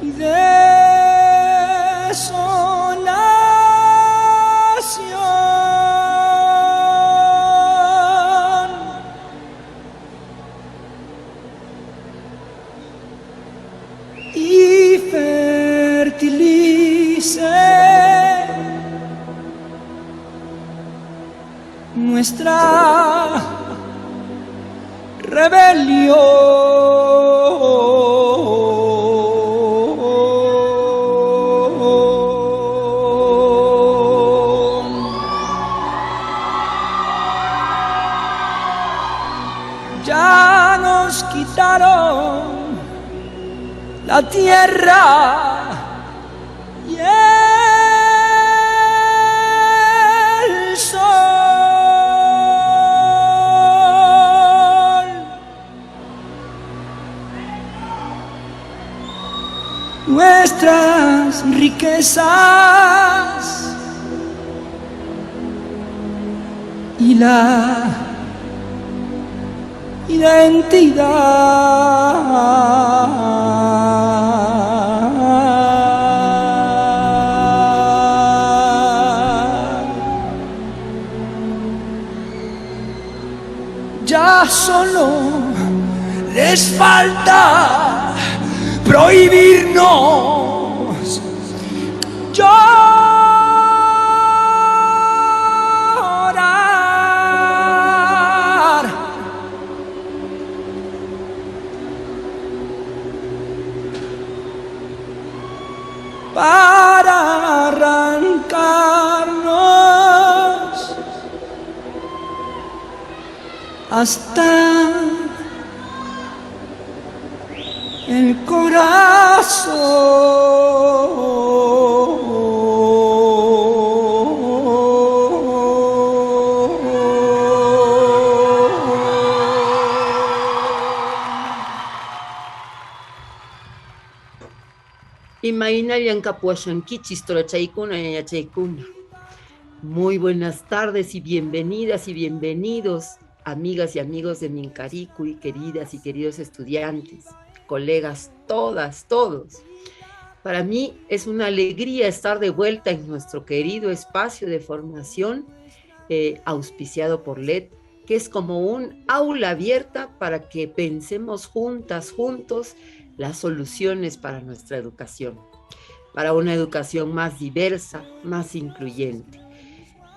y desolación, y fertilice nuestra rebelión. Ya nos quitaron la tierra y el sol. Nuestras riquezas y la identidad. Ya solo les falta prohibirnos llorar. Para arrancarnos hasta el Imainayan Capuashanquichis, Tolachaicuna, Yachaicuna. Muy buenas tardes y bienvenidas y bienvenidos, amigas y amigos de Mincaricuy, queridas y queridos estudiantes, colegas, todas, todos. Para mí es una alegría estar de vuelta en nuestro querido espacio de formación auspiciado por LED, que es como un aula abierta para que pensemos juntas, juntos, las soluciones para nuestra educación, para una educación más diversa, más incluyente.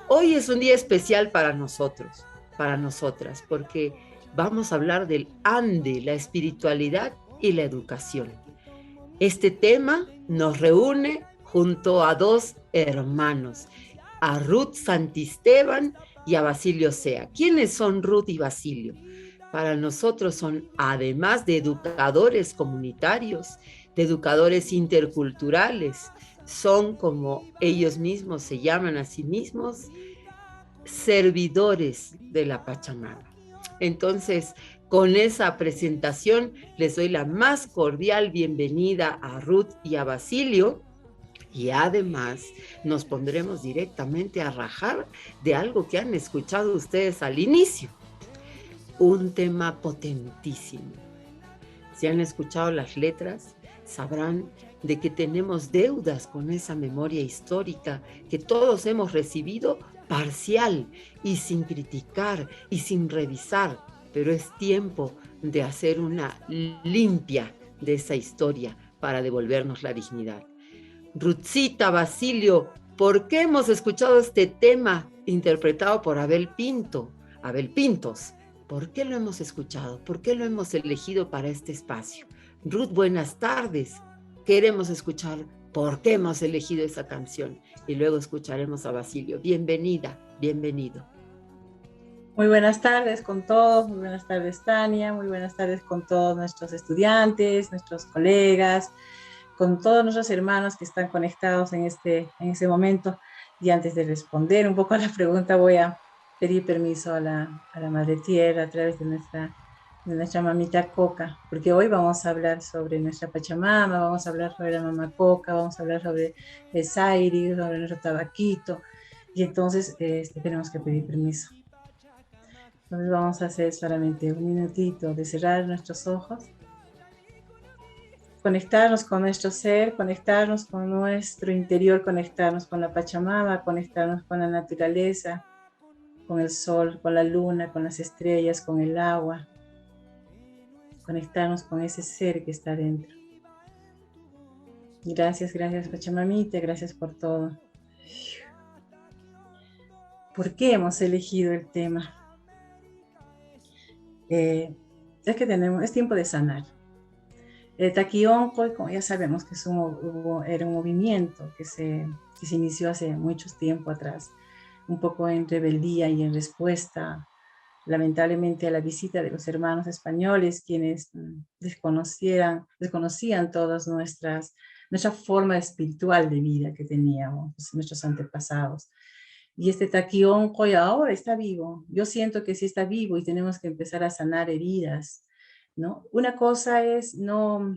Hoy es un día especial para nosotros, para nosotras, porque vamos a hablar del Ande, la espiritualidad y la educación. Este tema nos reúne junto a dos hermanos, a Ruth Santisteban y a Basilio Sea. ¿Quiénes son Ruth y Basilio? Para nosotros son, además de educadores comunitarios, de educadores interculturales, son, como ellos mismos se llaman a sí mismos, servidores de la Pachamama. Entonces, con esa presentación, les doy la más cordial bienvenida a Ruth y a Basilio. Y además nos pondremos directamente a rajar de algo que han escuchado ustedes al inicio. Un tema potentísimo. Si han escuchado las letras, sabrán de que tenemos deudas con esa memoria histórica que todos hemos recibido parcial y sin criticar y sin revisar, pero es tiempo de hacer una limpia de esa historia para devolvernos la dignidad. Ruthcita, Basilio, ¿por qué hemos escuchado este tema interpretado por Abel Pintos? ¿Por qué lo hemos escuchado? ¿Por qué lo hemos elegido para este espacio? Ruth, buenas tardes. Queremos escuchar por qué hemos elegido esa canción y luego escucharemos a Basilio. Bienvenida, bienvenido. Muy buenas tardes con todos, muy buenas tardes Tania, muy buenas tardes con todos nuestros estudiantes, nuestros colegas, con todos nuestros hermanos que están conectados en este momento. Y antes de responder un poco a la pregunta, voy a pedir permiso a la Madre Tierra a través de nuestra mamita Coca, porque hoy vamos a hablar sobre nuestra Pachamama, vamos a hablar sobre la mamá Coca, vamos a hablar sobre el Zairi, sobre nuestro tabaquito, y entonces tenemos que pedir permiso. Entonces vamos a hacer solamente un minutito de cerrar nuestros ojos conectarnos con nuestro ser, conectarnos con nuestro interior, conectarnos con la Pachamama, conectarnos con la naturaleza, con el sol, con la luna, con las estrellas, con el agua, conectarnos con ese ser que está dentro. Gracias, gracias Pachamamita, gracias por todo. ¿Por qué hemos elegido el tema? Es que es tiempo de sanar. El Taquionco, como ya sabemos que era un movimiento que se inició hace mucho tiempo atrás, un poco en rebeldía y en respuesta, lamentablemente, a la visita de los hermanos españoles, quienes desconocían todas nuestra forma espiritual de vida que teníamos, nuestros antepasados. Y este Taquionco ahora está vivo. Yo siento que sí está vivo y tenemos que empezar a sanar heridas, ¿no? Una cosa es no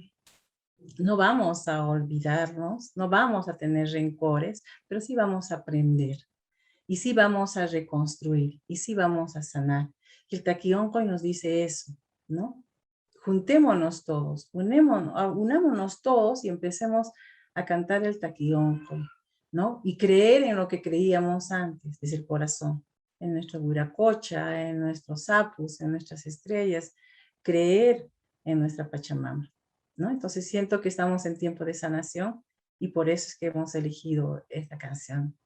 vamos a olvidarnos, no vamos a tener rencores, pero sí vamos a aprender y sí vamos a reconstruir y sí vamos a sanar. Y el Taquionco nos dice eso, ¿no? Juntémonos todos, unámonos todos y empecemos a cantar el Taquionco, ¿no? Y creer en lo que creíamos antes, desde el corazón, en nuestro Viracocha, en nuestros apus, en nuestras estrellas, creer en nuestra Pachamama, ¿no? Entonces siento que estamos en tiempo de sanación y por eso es que hemos elegido esta canción.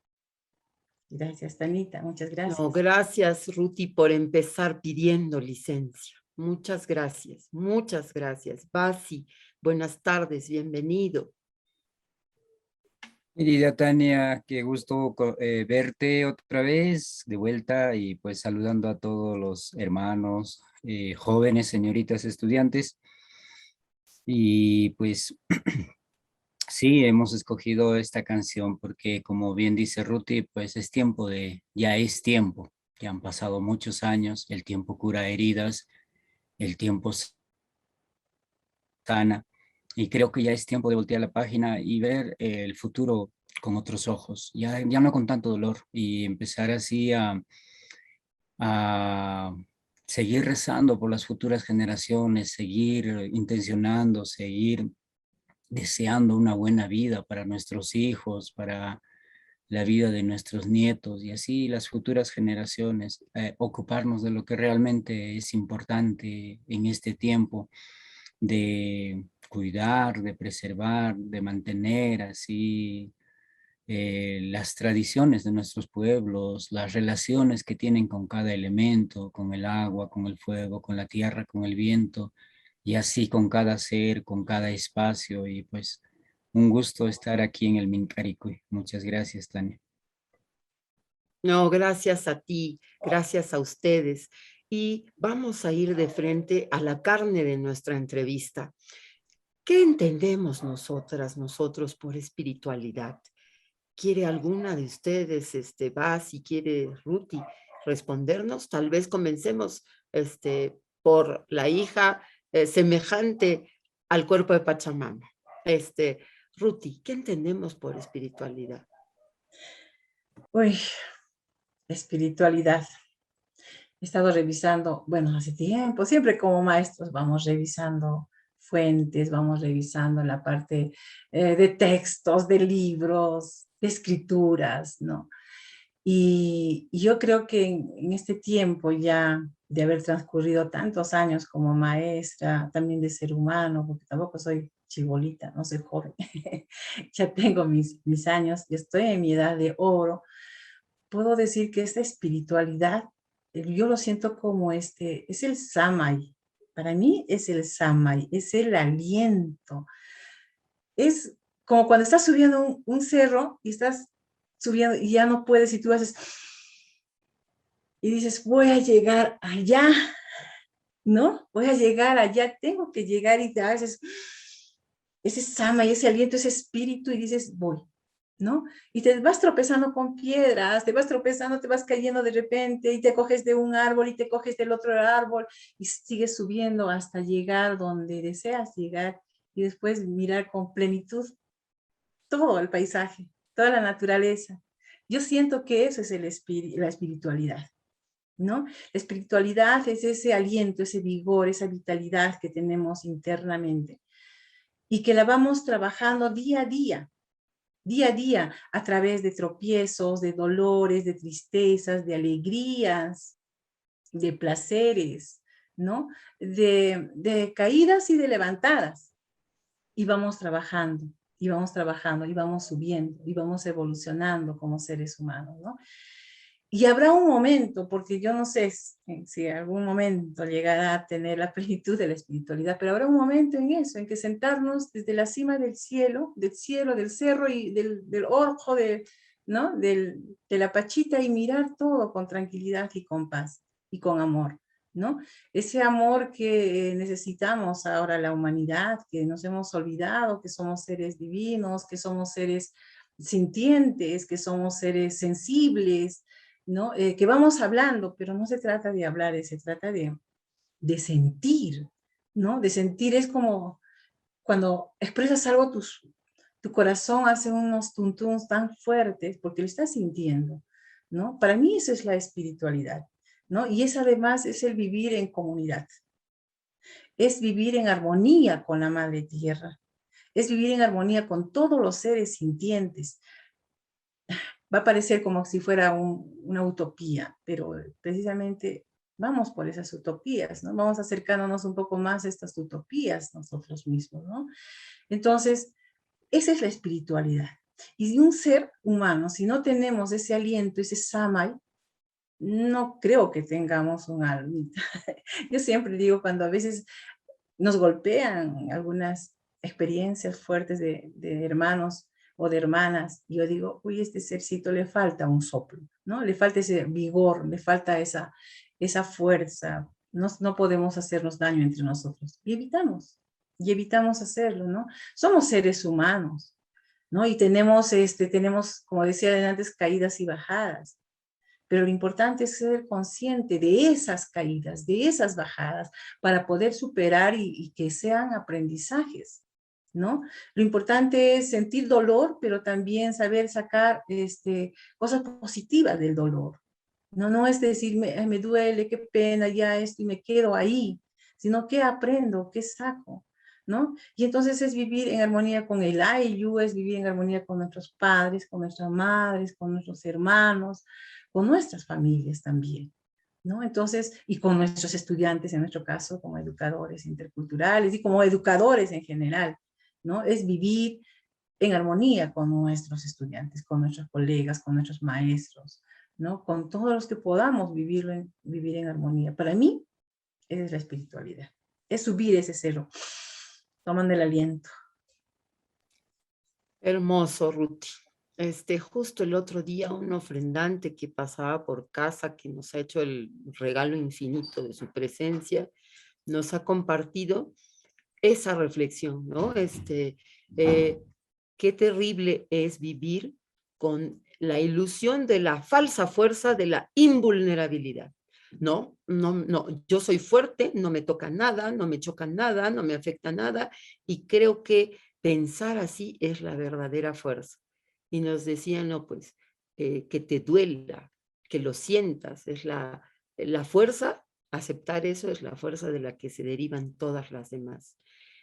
Gracias, Tanita, muchas gracias. No, gracias, Ruti, por empezar pidiendo licencia. Muchas gracias, muchas gracias. Basi, buenas tardes, bienvenido. Querida Tania, qué gusto verte otra vez de vuelta y pues saludando a todos los hermanos, jóvenes, señoritas, estudiantes. Y pues sí, hemos escogido esta canción porque como bien dice Ruti, pues ya es tiempo, ya han pasado muchos años, el tiempo cura heridas, el tiempo sana y creo que ya es tiempo de voltear la página y ver el futuro con otros ojos, ya no con tanto dolor y empezar así a seguir rezando por las futuras generaciones, seguir intencionando, seguir deseando una buena vida para nuestros hijos, para la vida de nuestros nietos y así las futuras generaciones, ocuparnos de lo que realmente es importante en este tiempo, de cuidar, de preservar, de mantener así las tradiciones de nuestros pueblos, las relaciones que tienen con cada elemento, con el agua, con el fuego, con la tierra, con el viento, y así con cada ser, con cada espacio, y pues un gusto estar aquí en el Mincaricuy. Muchas gracias, Tania. No, gracias a ti, gracias a ustedes. Y vamos a ir de frente a la carne de nuestra entrevista. ¿Qué entendemos nosotros por espiritualidad? ¿Quiere alguna de ustedes, si quiere Ruti, respondernos? Tal vez comencemos por la hija semejante al cuerpo de Pachamama. Ruti, ¿qué entendemos por espiritualidad? Uy, espiritualidad. He estado revisando, bueno, hace tiempo, siempre como maestros vamos revisando fuentes, vamos revisando la parte de textos, de libros, de escrituras, ¿no? Y yo creo que en este tiempo ya de haber transcurrido tantos años como maestra, también de ser humano, porque tampoco soy chibolita, no soy joven, ya tengo mis años, ya estoy en mi edad de oro, puedo decir que esta espiritualidad, yo lo siento como es el samay. Para mí es el samay, es el aliento. Es como cuando estás subiendo un cerro y estás subiendo y ya no puedes y tú haces y dices, voy a llegar allá, ¿no? Voy a llegar allá, tengo que llegar y te haces ese samay, ese aliento, ese espíritu y dices, voy. ¿No? Y te vas tropezando con piedras, te vas tropezando, te vas cayendo de repente y te coges de un árbol y te coges del otro árbol y sigues subiendo hasta llegar donde deseas llegar y después mirar con plenitud todo el paisaje, toda la naturaleza. Yo siento que eso es la espiritualidad, ¿no? La espiritualidad es ese aliento, ese vigor, esa vitalidad que tenemos internamente. y que la vamos trabajando día a día, a través de tropiezos, de dolores, de tristezas, de alegrías, de placeres, ¿no? De caídas y de levantadas. Y vamos trabajando, y vamos trabajando, y vamos subiendo, y vamos evolucionando como seres humanos, ¿no? Y habrá un momento, porque yo no sé si algún momento llegará a tener la plenitud de la espiritualidad, pero habrá un momento en eso, en que sentarnos desde la cima del cielo, del cerro y del orjo, ¿no? De la pachita y mirar todo con tranquilidad y con paz y con amor, ¿no? Ese amor que necesitamos ahora la humanidad, que nos hemos olvidado, que somos seres divinos, que somos seres sintientes, que somos seres sensibles, ¿no? Que vamos hablando, pero no se trata de hablar, se trata de sentir, ¿no? De sentir es como cuando expresas algo, tu corazón hace unos tuntuns tan fuertes porque lo estás sintiendo, ¿no? Para mí eso es la espiritualidad, ¿no? Y es además es el vivir en comunidad, es vivir en armonía con la Madre Tierra, es vivir en armonía con todos los seres sintientes. Va a parecer como si fuera una utopía, pero precisamente vamos por esas utopías, ¿no? Vamos acercándonos un poco más a estas utopías nosotros mismos, ¿no? Entonces, esa es la espiritualidad. Y de un ser humano, si no tenemos ese aliento, ese samay, no creo que tengamos un almita. Yo siempre digo, cuando a veces nos golpean algunas experiencias fuertes de hermanos o de hermanas, y yo digo, uy, este sercito le falta un soplo, ¿no? Le falta ese vigor, le falta esa fuerza, no podemos hacernos daño entre nosotros, y evitamos hacerlo, ¿no? Somos seres humanos, ¿no? Y tenemos, como decía antes, caídas y bajadas, pero lo importante es ser consciente de esas caídas, de esas bajadas, para poder superar y que sean aprendizajes, ¿no? Lo importante es sentir dolor, pero también saber sacar cosas positivas del dolor. No es decir, me duele, qué pena, ya esto, y me quedo ahí, sino qué aprendo, qué saco, ¿no? Y entonces es vivir en armonía con el Ayllu, es vivir en armonía con nuestros padres, con nuestras madres, con nuestros hermanos, con nuestras familias también, ¿no? Entonces, y con nuestros estudiantes, en nuestro caso, como educadores interculturales y como educadores en general, ¿no? Es vivir en armonía con nuestros estudiantes, con nuestros colegas, con nuestros maestros, ¿no? Con todos los que podamos vivir en armonía. Para mí, esa es la espiritualidad. Es subir ese cerro, tomando el aliento. Hermoso, Ruti. Justo el otro día un ofrendante que pasaba por casa, que nos ha hecho el regalo infinito de su presencia, nos ha compartido esa reflexión, ¿no? Qué terrible es vivir con la ilusión de la falsa fuerza de la invulnerabilidad. No, yo soy fuerte, no me toca nada, no me choca nada, no me afecta nada, y creo que pensar así es la verdadera fuerza. Y nos decían, no, pues, que te duela, que lo sientas, es la fuerza, aceptar eso es la fuerza de la que se derivan todas las demás.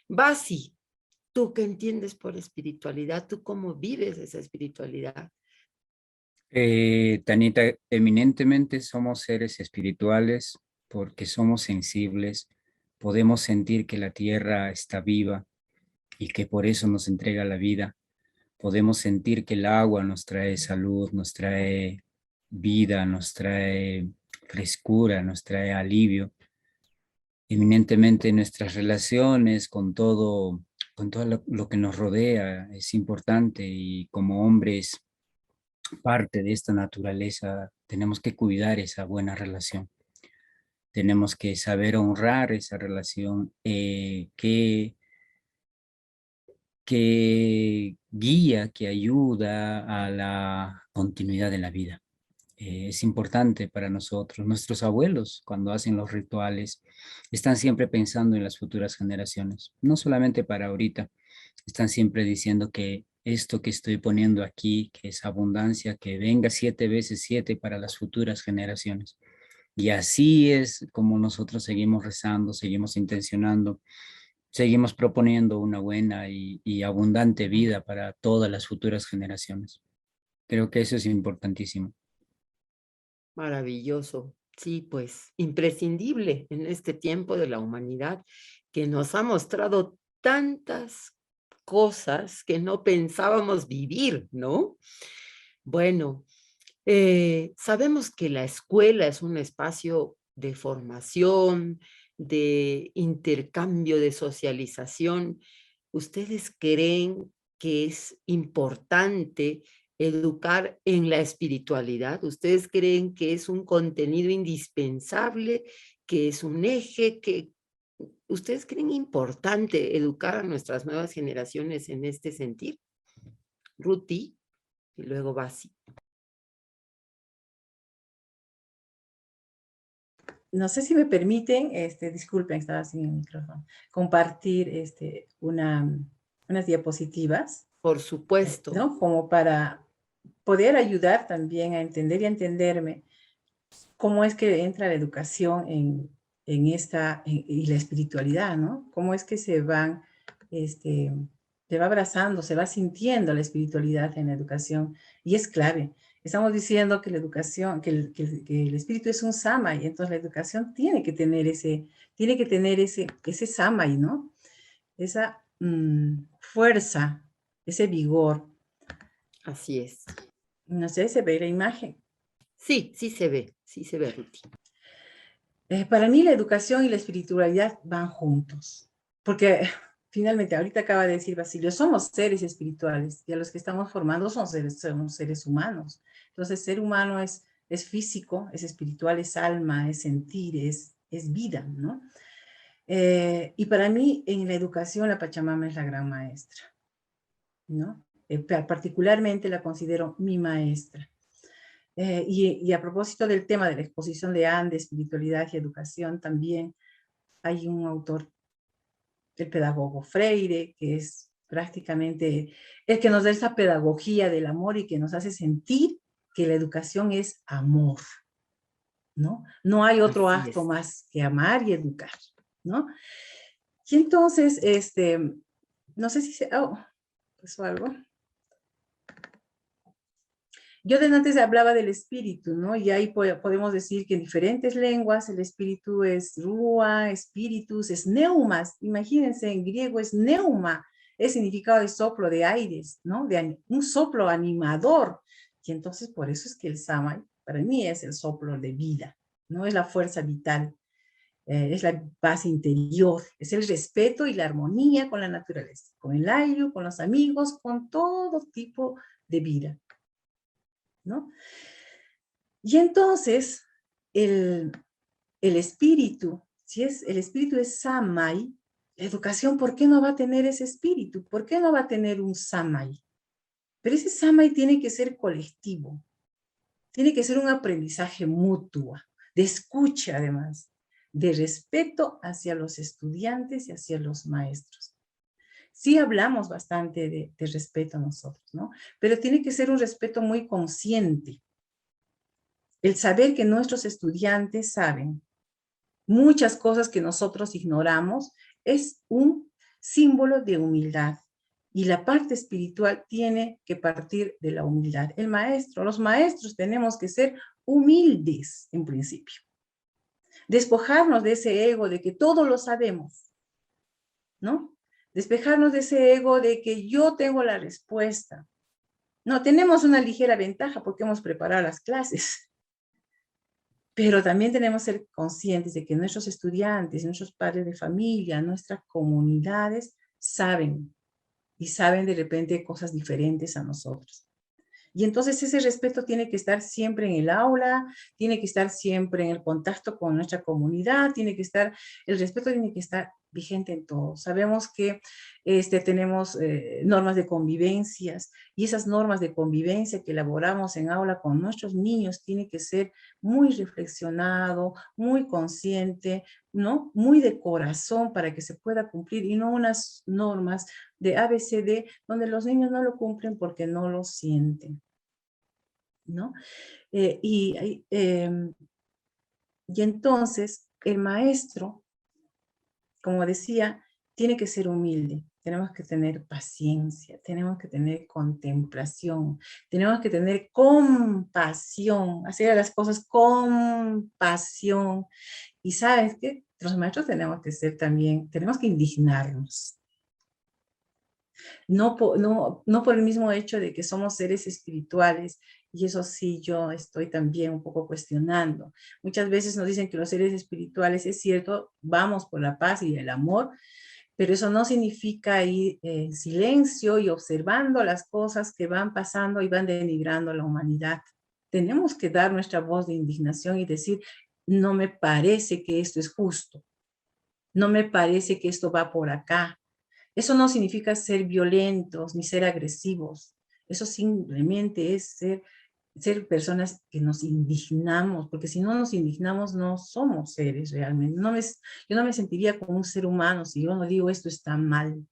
Basi, ¿tú qué entiendes por espiritualidad? ¿Tú cómo vives esa espiritualidad? Tanita, eminentemente somos seres espirituales porque somos sensibles, podemos sentir que la tierra está viva y que por eso nos entrega la vida. Podemos sentir que el agua nos trae salud, nos trae vida, nos trae frescura, nos trae alivio. Eminentemente nuestras relaciones con todo lo que nos rodea es importante, y como hombres, parte de esta naturaleza, tenemos que cuidar esa buena relación. Tenemos que saber honrar esa relación que guía, que ayuda a la continuidad de la vida. Es importante para nosotros. Nuestros abuelos, cuando hacen los rituales, están siempre pensando en las futuras generaciones, no solamente para ahorita. Están siempre diciendo que esto que estoy poniendo aquí, que es abundancia, que venga 7 veces 7 para las futuras generaciones. Y así es como nosotros seguimos rezando, seguimos intencionando, seguimos proponiendo una buena y abundante vida para todas las futuras generaciones. Creo que eso es importantísimo. Maravilloso. Sí, pues imprescindible en este tiempo de la humanidad que nos ha mostrado tantas cosas que no pensábamos vivir, ¿no? Bueno, sabemos que la escuela es un espacio de formación, de intercambio, de socialización. ¿Ustedes creen que es importante educar en la espiritualidad? ¿Ustedes creen que es un contenido indispensable, que es un eje, que ustedes creen importante educar a nuestras nuevas generaciones en este sentido? Ruti y luego Basi. No sé si me permiten, disculpen, estaba sin el micrófono, compartir unas diapositivas, Por supuesto. ¿no? Como para poder ayudar también a entender y a entenderme cómo es que entra la educación y la espiritualidad, ¿no? Cómo es que se va abrazando, se va sintiendo la espiritualidad en la educación, y es clave. Estamos diciendo que la educación, que el espíritu es un samay, y entonces la educación tiene que tener ese samay, ¿no? Esa fuerza, ese vigor. Así es. No sé, se ve la imagen. Sí, sí se ve, Ruti. Para mí la educación y la espiritualidad van juntos, porque finalmente, ahorita acaba de decir Basilio, somos seres espirituales, y a los que estamos formando somos seres humanos. Entonces, ser humano es físico, es espiritual, es alma, es sentir, es vida, ¿no? Y para mí, en la educación, la Pachamama es la gran maestra, ¿no? Particularmente la considero mi maestra. Y a propósito del tema de la exposición de Andes, espiritualidad y educación, también hay un autor, el pedagogo Freire, que es prácticamente el que nos da esa pedagogía del amor y que nos hace sentir que la educación es amor, ¿no? No hay otro Así acto es. más que amar y educar, ¿no? Y entonces, no sé si pasó algo. Yo de antes hablaba del espíritu, ¿no? Y ahí podemos decir que en diferentes lenguas el espíritu es rúa, espíritus, es neumas. Imagínense, en griego es neuma, es significado de soplo, de aires, ¿no? De un soplo animador. Y entonces por eso es que el samay, para mí, es el soplo de vida, ¿no? Es la fuerza vital, es la paz interior, es el respeto y la armonía con la naturaleza, con el aire, con los amigos, con todo tipo de vida, ¿no? Y entonces, el espíritu, el espíritu es samay, la educación, ¿por qué no va a tener ese espíritu? ¿Por qué no va a tener un samay? Pero ese samay tiene que ser colectivo, tiene que ser un aprendizaje mutuo, de escucha además, de respeto hacia los estudiantes y hacia los maestros. Sí hablamos bastante de respeto a nosotros, ¿no? Pero tiene que ser un respeto muy consciente. El saber que nuestros estudiantes saben muchas cosas que nosotros ignoramos es un símbolo de humildad. Y la parte espiritual tiene que partir de la humildad. Los maestros tenemos que ser humildes en principio. Despojarnos de ese ego de que todo lo sabemos, ¿no? Despejarnos de ese ego de que yo tengo la respuesta. No, tenemos una ligera ventaja porque hemos preparado las clases. Pero también tenemos que ser conscientes de que nuestros estudiantes, nuestros padres de familia, nuestras comunidades saben, y saben de repente cosas diferentes a nosotros. Y entonces ese respeto tiene que estar siempre en el aula, tiene que estar siempre en el contacto con nuestra comunidad, el respeto tiene que estar vigente en todo. Sabemos que tenemos normas de convivencias, y esas normas de convivencia que elaboramos en aula con nuestros niños tiene que ser muy reflexionado, muy consciente, ¿no? Muy de corazón para que se pueda cumplir, y no unas normas de ABCD donde los niños no lo cumplen porque no lo sienten, ¿no? Y entonces el maestro, como decía, tiene que ser humilde. Tenemos que tener paciencia, tenemos que tener contemplación, tenemos que tener compasión, hacer las cosas con pasión. Y ¿sabes qué? Los maestros tenemos que ser también, tenemos que indignarnos. No por el mismo hecho de que somos seres espirituales, y eso sí yo estoy también un poco cuestionando. Muchas veces nos dicen que los seres espirituales, es cierto, vamos por la paz y el amor, pero eso no significa ir en silencio y observando las cosas que van pasando y van denigrando a la humanidad. Tenemos que dar nuestra voz de indignación y decir, no me parece que esto es justo, no me parece que esto va por acá. Eso no significa ser violentos ni ser agresivos. Eso simplemente es ser personas que nos indignamos, porque si no nos indignamos no somos seres realmente. Yo no me sentiría como un ser humano si yo no digo esto está mal,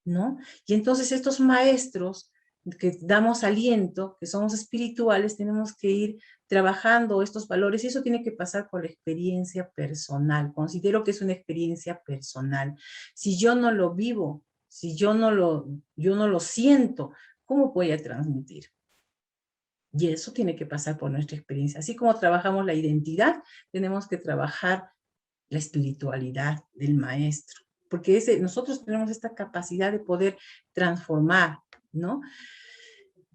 ¿no? Y entonces estos maestros que damos aliento, que somos espirituales, tenemos que ir trabajando estos valores y eso tiene que pasar por la experiencia personal. Considero que es una experiencia personal. Si yo no lo vivo, si yo no lo siento, ¿cómo voy a transmitir? Y eso tiene que pasar por nuestra experiencia. Así como trabajamos la identidad, tenemos que trabajar la espiritualidad del maestro. Porque nosotros tenemos esta capacidad de poder transformar, ¿no?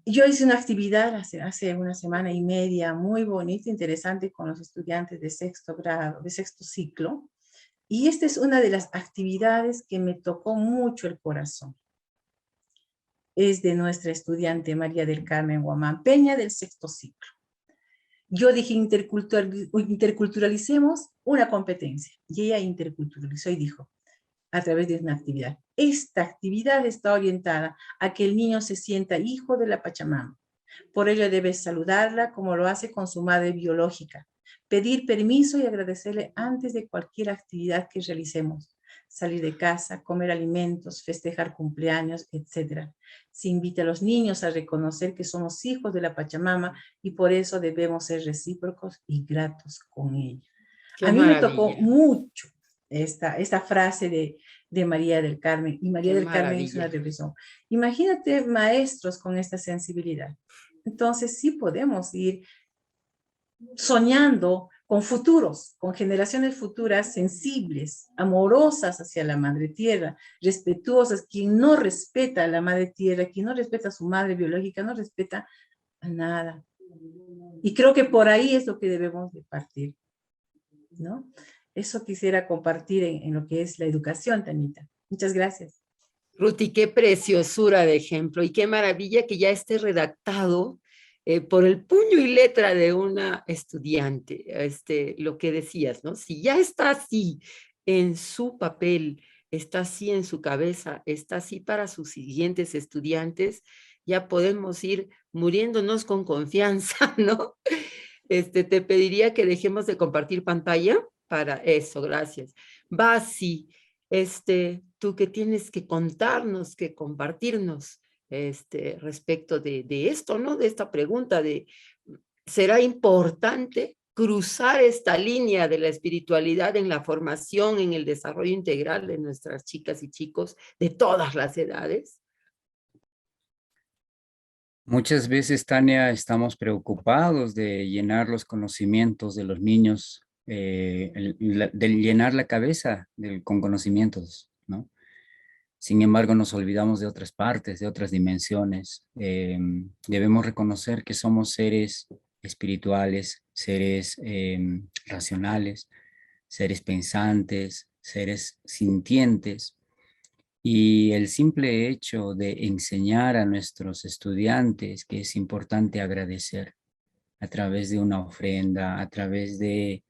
Yo hice una actividad hace una semana y media muy bonita, interesante con los estudiantes de sexto grado, de sexto ciclo. Y esta es una de las actividades que me tocó mucho el corazón. Es de nuestra estudiante María del Carmen Guamán Peña del sexto ciclo. Yo dije, interculturalicemos una competencia. Y ella interculturalizó y dijo, a través de una actividad, esta actividad está orientada a que el niño se sienta hijo de la Pachamama. Por ello debes saludarla como lo hace con su madre biológica. Pedir permiso y agradecerle antes de cualquier actividad que realicemos. Salir de casa, comer alimentos, festejar cumpleaños, etc. Se invita a los niños a reconocer que somos hijos de la Pachamama y por eso debemos ser recíprocos y gratos con ella. Qué A mí me tocó maravilla, mucho esta frase de María del Carmen, y María qué del Carmen es una maravilla. reflexión. Imagínate maestros con esta sensibilidad. Entonces sí podemos ir soñando con futuros, con generaciones futuras sensibles, amorosas hacia la madre tierra, respetuosas. Quien no respeta a la madre tierra, quien no respeta a su madre biológica, no respeta a nada. Y creo que por ahí es lo que debemos de partir, ¿no? Eso quisiera compartir en lo que es la educación, Tanita. Muchas gracias. Ruti, qué preciosura de ejemplo y qué maravilla que ya esté redactado por el puño y letra de una estudiante, lo que decías, ¿no? Si ya está así en su papel, está así en su cabeza, está así para sus siguientes estudiantes, ya podemos ir muriéndonos con confianza, ¿no? Te pediría que dejemos de compartir pantalla para eso, gracias. Basi, tú que tienes que contarnos, que compartirnos, respecto de esto, ¿no? De esta pregunta de, ¿será importante cruzar esta línea de la espiritualidad en la formación, en el desarrollo integral de nuestras chicas y chicos de todas las edades? Muchas veces, Tania, estamos preocupados de llenar los conocimientos de los niños, de llenar la cabeza con conocimientos, ¿no? Sin embargo, nos olvidamos de otras partes, de otras dimensiones. Debemos reconocer que somos seres espirituales, seres racionales, seres pensantes, seres sintientes. Y el simple hecho de enseñar a nuestros estudiantes que es importante agradecer a través de una ofrenda, a través de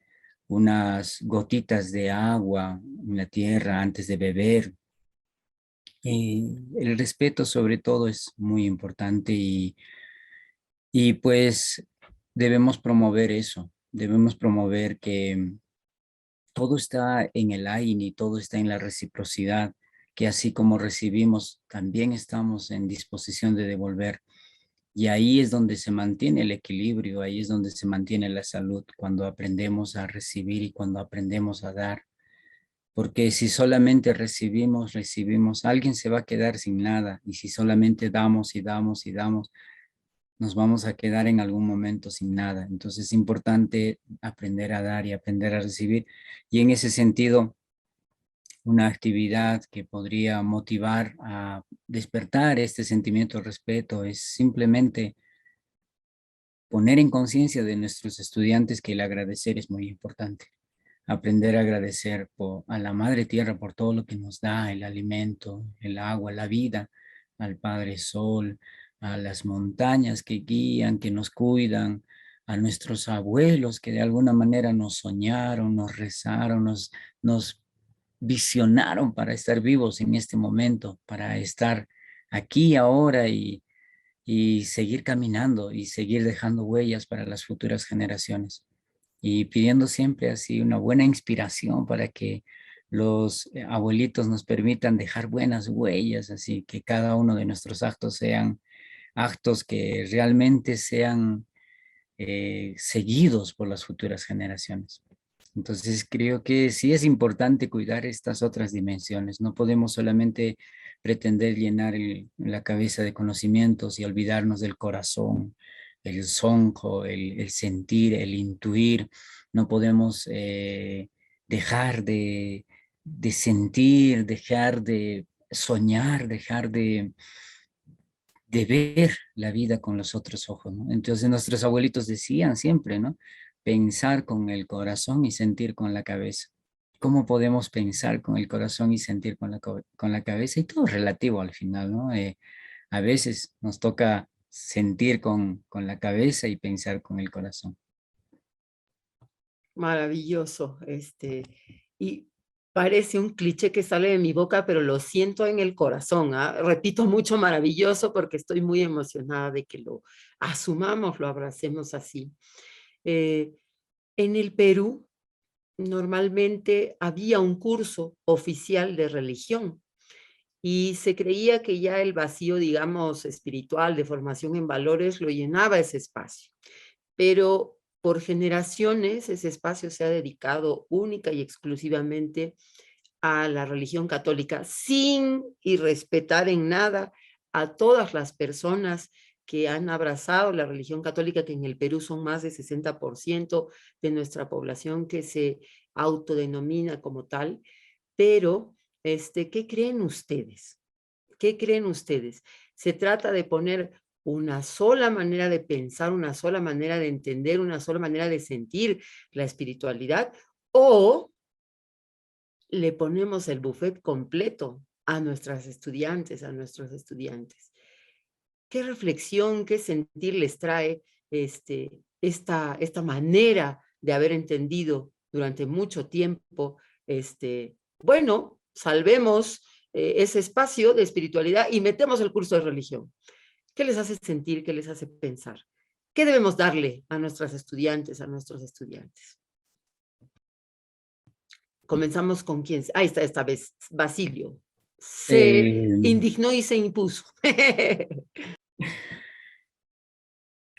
unas gotitas de agua en la tierra antes de beber. El respeto sobre todo es muy importante y pues debemos promover eso, debemos promover que todo está en el aire y todo está en la reciprocidad, que así como recibimos, también estamos en disposición de devolver. Y ahí es donde se mantiene el equilibrio, ahí es donde se mantiene la salud, cuando aprendemos a recibir y cuando aprendemos a dar. Porque si solamente recibimos, alguien se va a quedar sin nada. Y si solamente damos y damos y damos, nos vamos a quedar en algún momento sin nada. Entonces es importante aprender a dar y aprender a recibir. Y en ese sentido, una actividad que podría motivar a despertar este sentimiento de respeto es simplemente poner en conciencia de nuestros estudiantes que el agradecer es muy importante. Aprender a agradecer a la Madre Tierra por todo lo que nos da, el alimento, el agua, la vida, al Padre Sol, a las montañas que guían, que nos cuidan, a nuestros abuelos que de alguna manera nos soñaron, nos rezaron, nos visionaron para estar vivos en este momento, para estar aquí ahora y seguir caminando y seguir dejando huellas para las futuras generaciones. Y pidiendo siempre así una buena inspiración para que los abuelitos nos permitan dejar buenas huellas, así que cada uno de nuestros actos sean actos que realmente sean seguidos por las futuras generaciones. Entonces creo que sí es importante cuidar estas otras dimensiones. No podemos solamente pretender llenar la cabeza de conocimientos y olvidarnos del corazón, el sonjo, el sentir, el intuir. No podemos dejar de sentir, dejar de soñar, dejar de ver la vida con los otros ojos, ¿no? Entonces nuestros abuelitos decían siempre, ¿no? Pensar con el corazón y sentir con la cabeza. ¿Cómo podemos pensar con el corazón y sentir con la cabeza? Y todo es relativo al final, ¿no? A veces nos toca sentir con la cabeza y pensar con el corazón. Maravilloso. Y parece un cliché que sale de mi boca, pero lo siento en el corazón. ¿Ah? Repito mucho maravilloso porque estoy muy emocionada de que lo asumamos, lo abracemos así. En el Perú, normalmente había un curso oficial de religión y se creía que ya el vacío, digamos, espiritual, de formación en valores, lo llenaba ese espacio. Pero por generaciones ese espacio se ha dedicado única y exclusivamente a la religión católica, sin irrespetar en nada a todas las personas que han abrazado la religión católica, que en el Perú son más de 60% de nuestra población que se autodenomina como tal. Pero, ¿qué creen ustedes? ¿Qué creen ustedes? Se trata de poner una sola manera de pensar, una sola manera de entender, una sola manera de sentir la espiritualidad, o le ponemos el buffet completo a nuestras estudiantes, a nuestros estudiantes. ¿Qué reflexión, qué sentir les trae esta manera de haber entendido durante mucho tiempo? Bueno, salvemos ese espacio de espiritualidad y metemos el curso de religión. ¿Qué les hace sentir? ¿Qué les hace pensar? ¿Qué debemos darle a nuestras estudiantes, a nuestros estudiantes? Comenzamos con quién. Ahí está esta vez, Basilio. Se Eh, indignó y se impuso.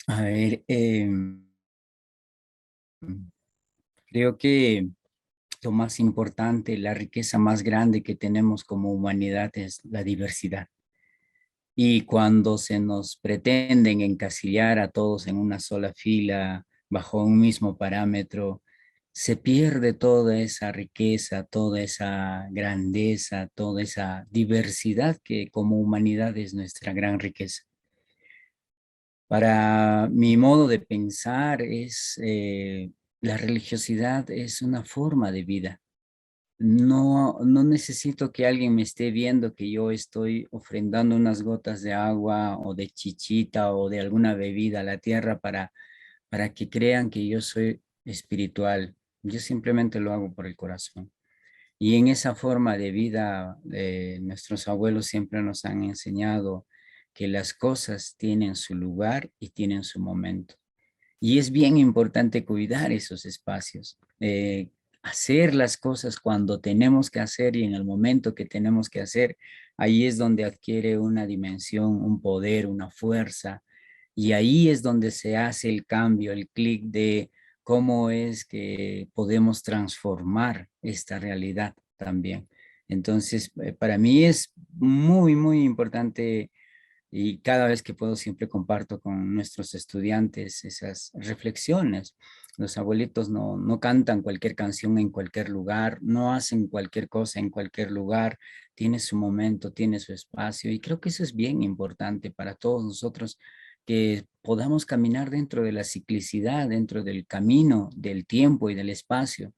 a ver, creo que lo más importante, la riqueza más grande que tenemos como humanidad es la diversidad. Y cuando se nos pretenden encasillar a todos en una sola fila, bajo un mismo parámetro, se pierde toda esa riqueza, toda esa grandeza, toda esa diversidad que como humanidad es nuestra gran riqueza. Para mi modo de pensar la religiosidad es una forma de vida. No necesito que alguien me esté viendo que yo estoy ofrendando unas gotas de agua o de chichita o de alguna bebida a la tierra para que crean que yo soy espiritual. Yo simplemente lo hago por el corazón. Y en esa forma de vida, nuestros abuelos siempre nos han enseñado que las cosas tienen su lugar y tienen su momento. Y es bien importante cuidar esos espacios, hacer las cosas cuando tenemos que hacer y en el momento que tenemos que hacer. Ahí es donde adquiere una dimensión, un poder, una fuerza. Y ahí es donde se hace el cambio, el clic de cómo es que podemos transformar esta realidad. también. Entonces, para mí es muy, muy importante y cada vez que puedo siempre comparto con nuestros estudiantes esas reflexiones. Los abuelitos no cantan cualquier canción en cualquier lugar, no hacen cualquier cosa en cualquier lugar, tiene su momento, tiene su espacio y creo que eso es bien importante para todos nosotros que podamos caminar dentro de la ciclicidad, dentro del camino, del tiempo y del espacio.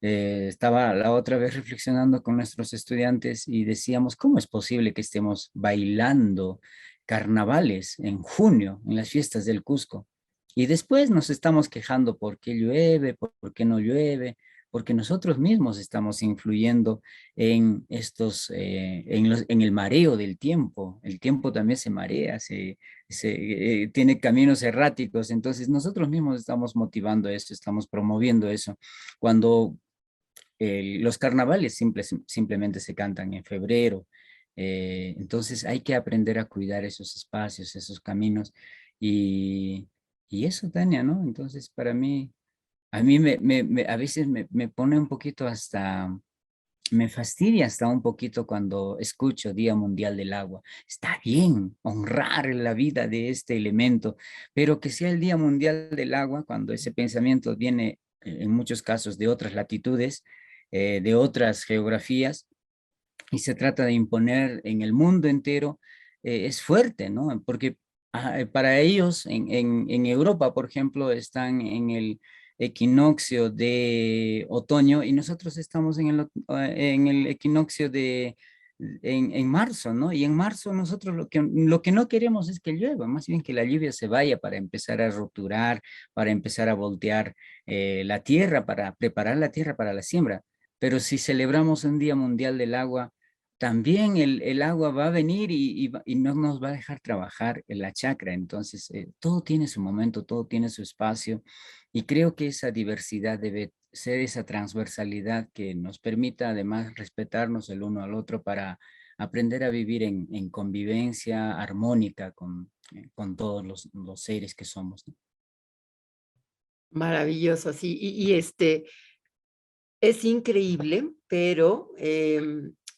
Estaba la otra vez reflexionando con nuestros estudiantes y decíamos, ¿cómo es posible que estemos bailando carnavales en junio, en las fiestas del Cusco? Y después nos estamos quejando por qué llueve, por qué no llueve, porque nosotros mismos estamos influyendo en en el mareo del tiempo. El tiempo también se marea, tiene caminos erráticos, entonces nosotros mismos estamos motivando eso, estamos promoviendo eso. Cuando los carnavales simplemente se cantan en febrero. Entonces hay que aprender a cuidar esos espacios, esos caminos y eso, Tania, ¿no? Entonces para mí, a mí a veces me pone un poquito hasta, me fastidia hasta un poquito cuando escucho Día Mundial del Agua. Está bien honrar la vida de este elemento, pero que sea el Día Mundial del Agua cuando ese pensamiento viene en muchos casos de otras latitudes, de otras geografías, y se trata de imponer en el mundo entero, es fuerte, ¿no? Porque para ellos en Europa, por ejemplo, están en el equinoccio de otoño y nosotros estamos en el equinoccio en marzo, ¿no? Y en marzo nosotros lo que no queremos es que llueva, más bien que la lluvia se vaya para empezar a roturar, para empezar a voltear la tierra, para preparar la tierra para la siembra. Pero si celebramos un Día Mundial del Agua, también el agua va a venir y no nos va a dejar trabajar en la chacra. Entonces, todo tiene su momento, todo tiene su espacio. Y creo que esa diversidad debe ser esa transversalidad que nos permita además respetarnos el uno al otro para aprender a vivir en convivencia armónica con todos los seres que somos, ¿no? Maravilloso, sí. Es increíble, pero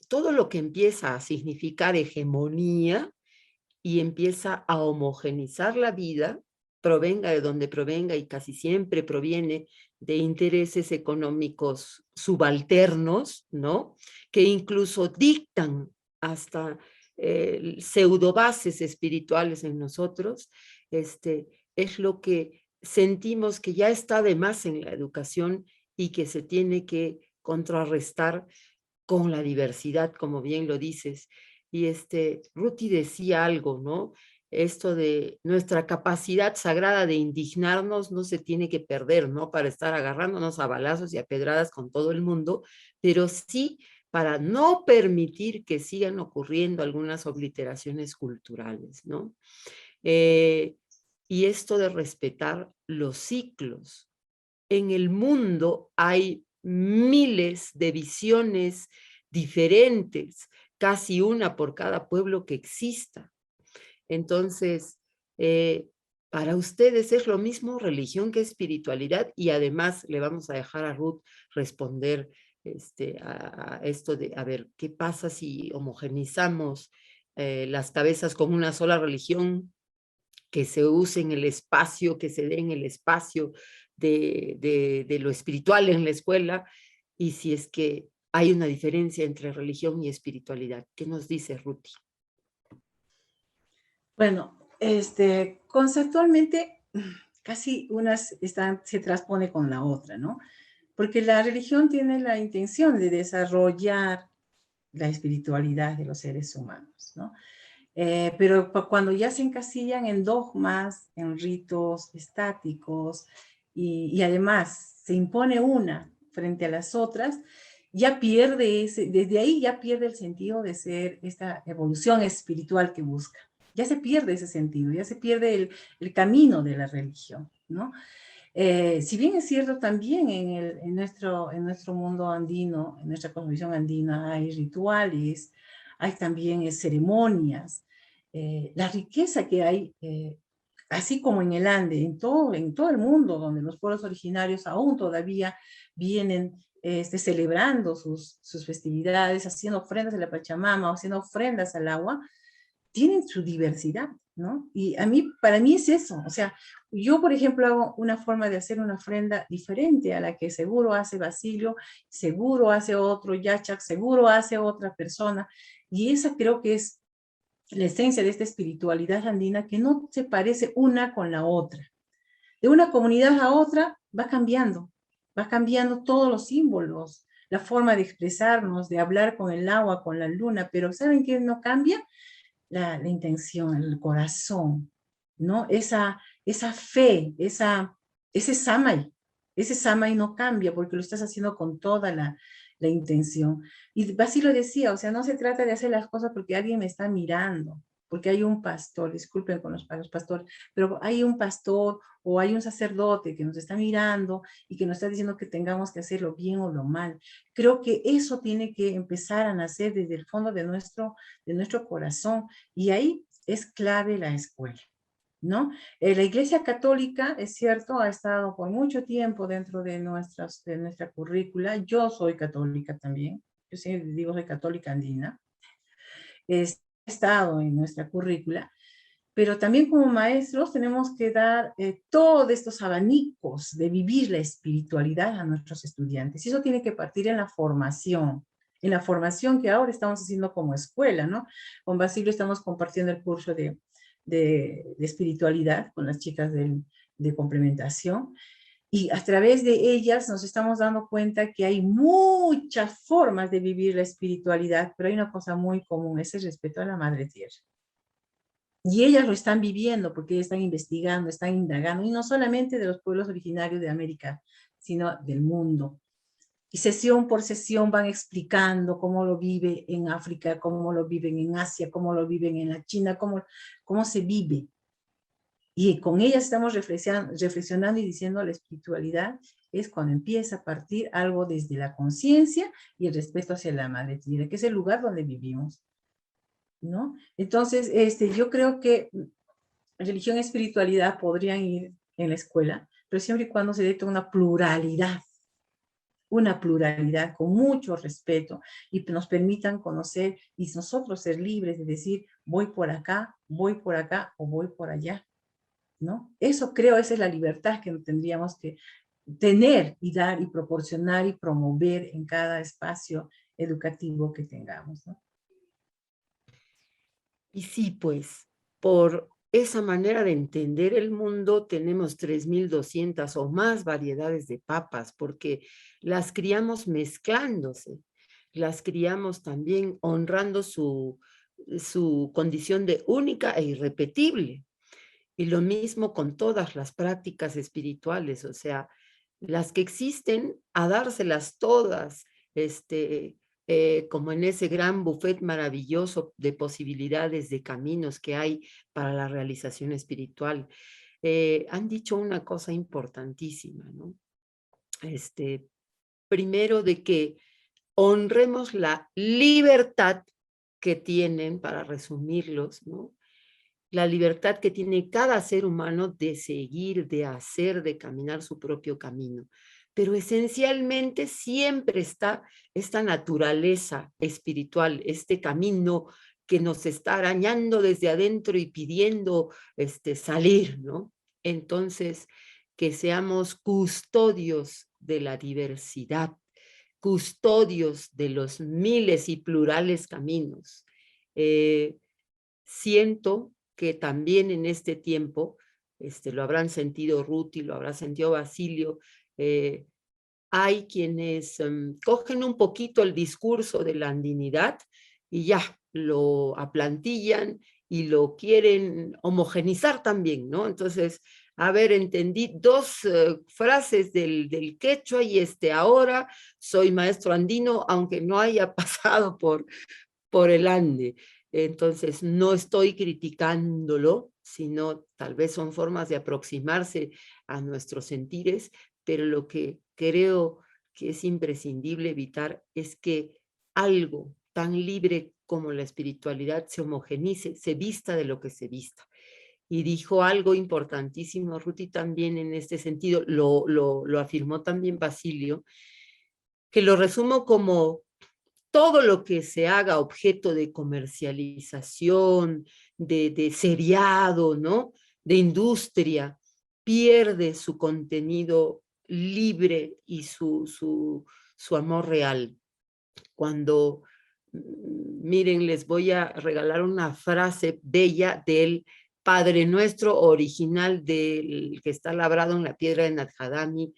todo lo que empieza a significar hegemonía y empieza a homogenizar la vida, provenga de donde provenga y casi siempre proviene de intereses económicos subalternos, ¿no? Que incluso dictan hasta pseudobases espirituales en nosotros, es lo que sentimos que ya está de más en la educación y que se tiene que contrarrestar con la diversidad, como bien lo dices. Y Ruti decía algo, ¿no? Esto de nuestra capacidad sagrada de indignarnos no se tiene que perder, ¿no? Para estar agarrándonos a balazos y a pedradas con todo el mundo, pero sí para no permitir que sigan ocurriendo algunas obliteraciones culturales, ¿no? Y esto de respetar los ciclos. En el mundo hay miles de visiones diferentes, casi una por cada pueblo que exista. Entonces, para ustedes es lo mismo religión que espiritualidad y además le vamos a dejar a Ruth responder a esto de, a ver, ¿qué pasa si homogenizamos las cabezas con una sola religión que se use en el espacio, que se dé en el espacio de lo espiritual en la escuela, y si es que hay una diferencia entre religión y espiritualidad? ¿Qué nos dice Ruti? Bueno, conceptualmente casi se transpone con la otra, ¿no? Porque la religión tiene la intención de desarrollar la espiritualidad de los seres humanos, ¿no? Pero cuando ya se encasillan en dogmas, en ritos estáticos y además se impone una frente a las otras, ya pierde desde ahí ya pierde el sentido de ser esta evolución espiritual que busca. Ya se pierde ese sentido, ya se pierde el camino de la religión, ¿no? Si bien es cierto también en nuestro mundo andino, en nuestra cosmovisión andina hay rituales, hay también ceremonias, la riqueza que hay, así como en el Ande, en todo el mundo, donde los pueblos originarios aún todavía vienen celebrando sus festividades, haciendo ofrendas a la Pachamama, o haciendo ofrendas al agua, tienen su diversidad, ¿no? Y para mí es eso, o sea, yo por ejemplo hago una forma de hacer una ofrenda diferente a la que seguro hace Basilio, seguro hace otro Yachak, seguro hace otra persona, y esa creo que es la esencia de esta espiritualidad andina, que no se parece una con la otra. De una comunidad a otra va cambiando todos los símbolos, la forma de expresarnos, de hablar con el agua, con la luna, pero ¿saben qué no cambia? La intención, el corazón, ¿no? Esa fe, ese samay no cambia porque lo estás haciendo con toda la intención. Y Basilio decía, o sea, no se trata de hacer las cosas porque alguien me está mirando, porque hay un pastor, disculpen con los pastores, pero hay un pastor o hay un sacerdote que nos está mirando y que nos está diciendo que tengamos que hacerlo bien o lo mal. Creo que eso tiene que empezar a nacer desde el fondo de nuestro corazón, y ahí es clave la escuela, ¿no? La Iglesia Católica, es cierto, ha estado por mucho tiempo dentro de nuestra currícula. Yo soy católica también, yo sí digo soy católica andina, he estado en nuestra currícula, pero también como maestros tenemos que dar todos estos abanicos de vivir la espiritualidad a nuestros estudiantes, y eso tiene que partir en la formación que ahora estamos haciendo como escuela, ¿no? Con Basilio estamos compartiendo el curso de espiritualidad con las chicas de complementación, y a través de ellas nos estamos dando cuenta que hay muchas formas de vivir la espiritualidad, pero hay una cosa muy común, es el respeto a la Madre Tierra. Y ellas lo están viviendo porque ellas están investigando, están indagando, y no solamente de los pueblos originarios de América, sino del mundo. Y sesión por sesión van explicando cómo lo vive en África, cómo lo viven en Asia, cómo lo viven en la China, cómo se vive. Y con ellas estamos reflexionando y diciendo la espiritualidad es cuando empieza a partir algo desde la conciencia y el respeto hacia la Madre Tierra, que es el lugar donde vivimos, ¿no? Entonces, yo creo que religión y espiritualidad podrían ir en la escuela, pero siempre y cuando se dé una pluralidad con mucho respeto, y nos permitan conocer y nosotros ser libres de decir voy por acá o voy por allá, ¿no? Eso creo, esa es la libertad que tendríamos que tener y dar y proporcionar y promover en cada espacio educativo que tengamos, ¿no? Y sí, pues, por esa manera de entender el mundo tenemos 3.200 o más variedades de papas, porque las criamos mezclándose, las criamos también honrando su condición de única e irrepetible. Y lo mismo con todas las prácticas espirituales, o sea, las que existen, a dárselas todas, como en ese gran buffet maravilloso de posibilidades, de caminos que hay para la realización espiritual. Han dicho una cosa importantísima, ¿no? Primero, de que honremos la libertad que tienen, para resumirlos, ¿no? La libertad que tiene cada ser humano de seguir, de hacer, de caminar su propio camino. Pero esencialmente siempre está esta naturaleza espiritual, este camino que nos está arañando desde adentro y pidiendo salir, ¿no? Entonces, que seamos custodios de la diversidad, custodios de los miles y plurales caminos. Siento que también en este tiempo, lo habrán sentido Ruth y lo habrá sentido Basilio, hay quienes cogen un poquito el discurso de la andinidad y ya lo aplantillan y lo quieren homogenizar también, ¿no? Entonces, a ver, entendí dos frases del quechua y ahora soy maestro andino, aunque no haya pasado por el Ande. Entonces, no estoy criticándolo, sino tal vez son formas de aproximarse a nuestros sentires, pero lo que creo que es imprescindible evitar es que algo tan libre como la espiritualidad se homogenice, se vista de lo que se vista. Y dijo algo importantísimo Ruti también en este sentido, lo afirmó también Basilio, que lo resumo como todo lo que se haga objeto de comercialización, de seriado, ¿no? De industria, pierde su contenido libre y su amor real. Cuando, miren, les voy a regalar una frase bella del Padre Nuestro original, del que está labrado en la piedra de Nadjadami,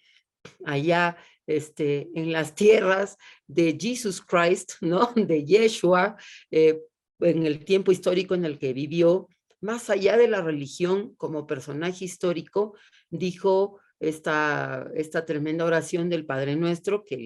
allá en las tierras de Jesus Christ, ¿no? De Yeshua, en el tiempo histórico en el que vivió, más allá de la religión, como personaje histórico, dijo esta tremenda oración del Padre Nuestro que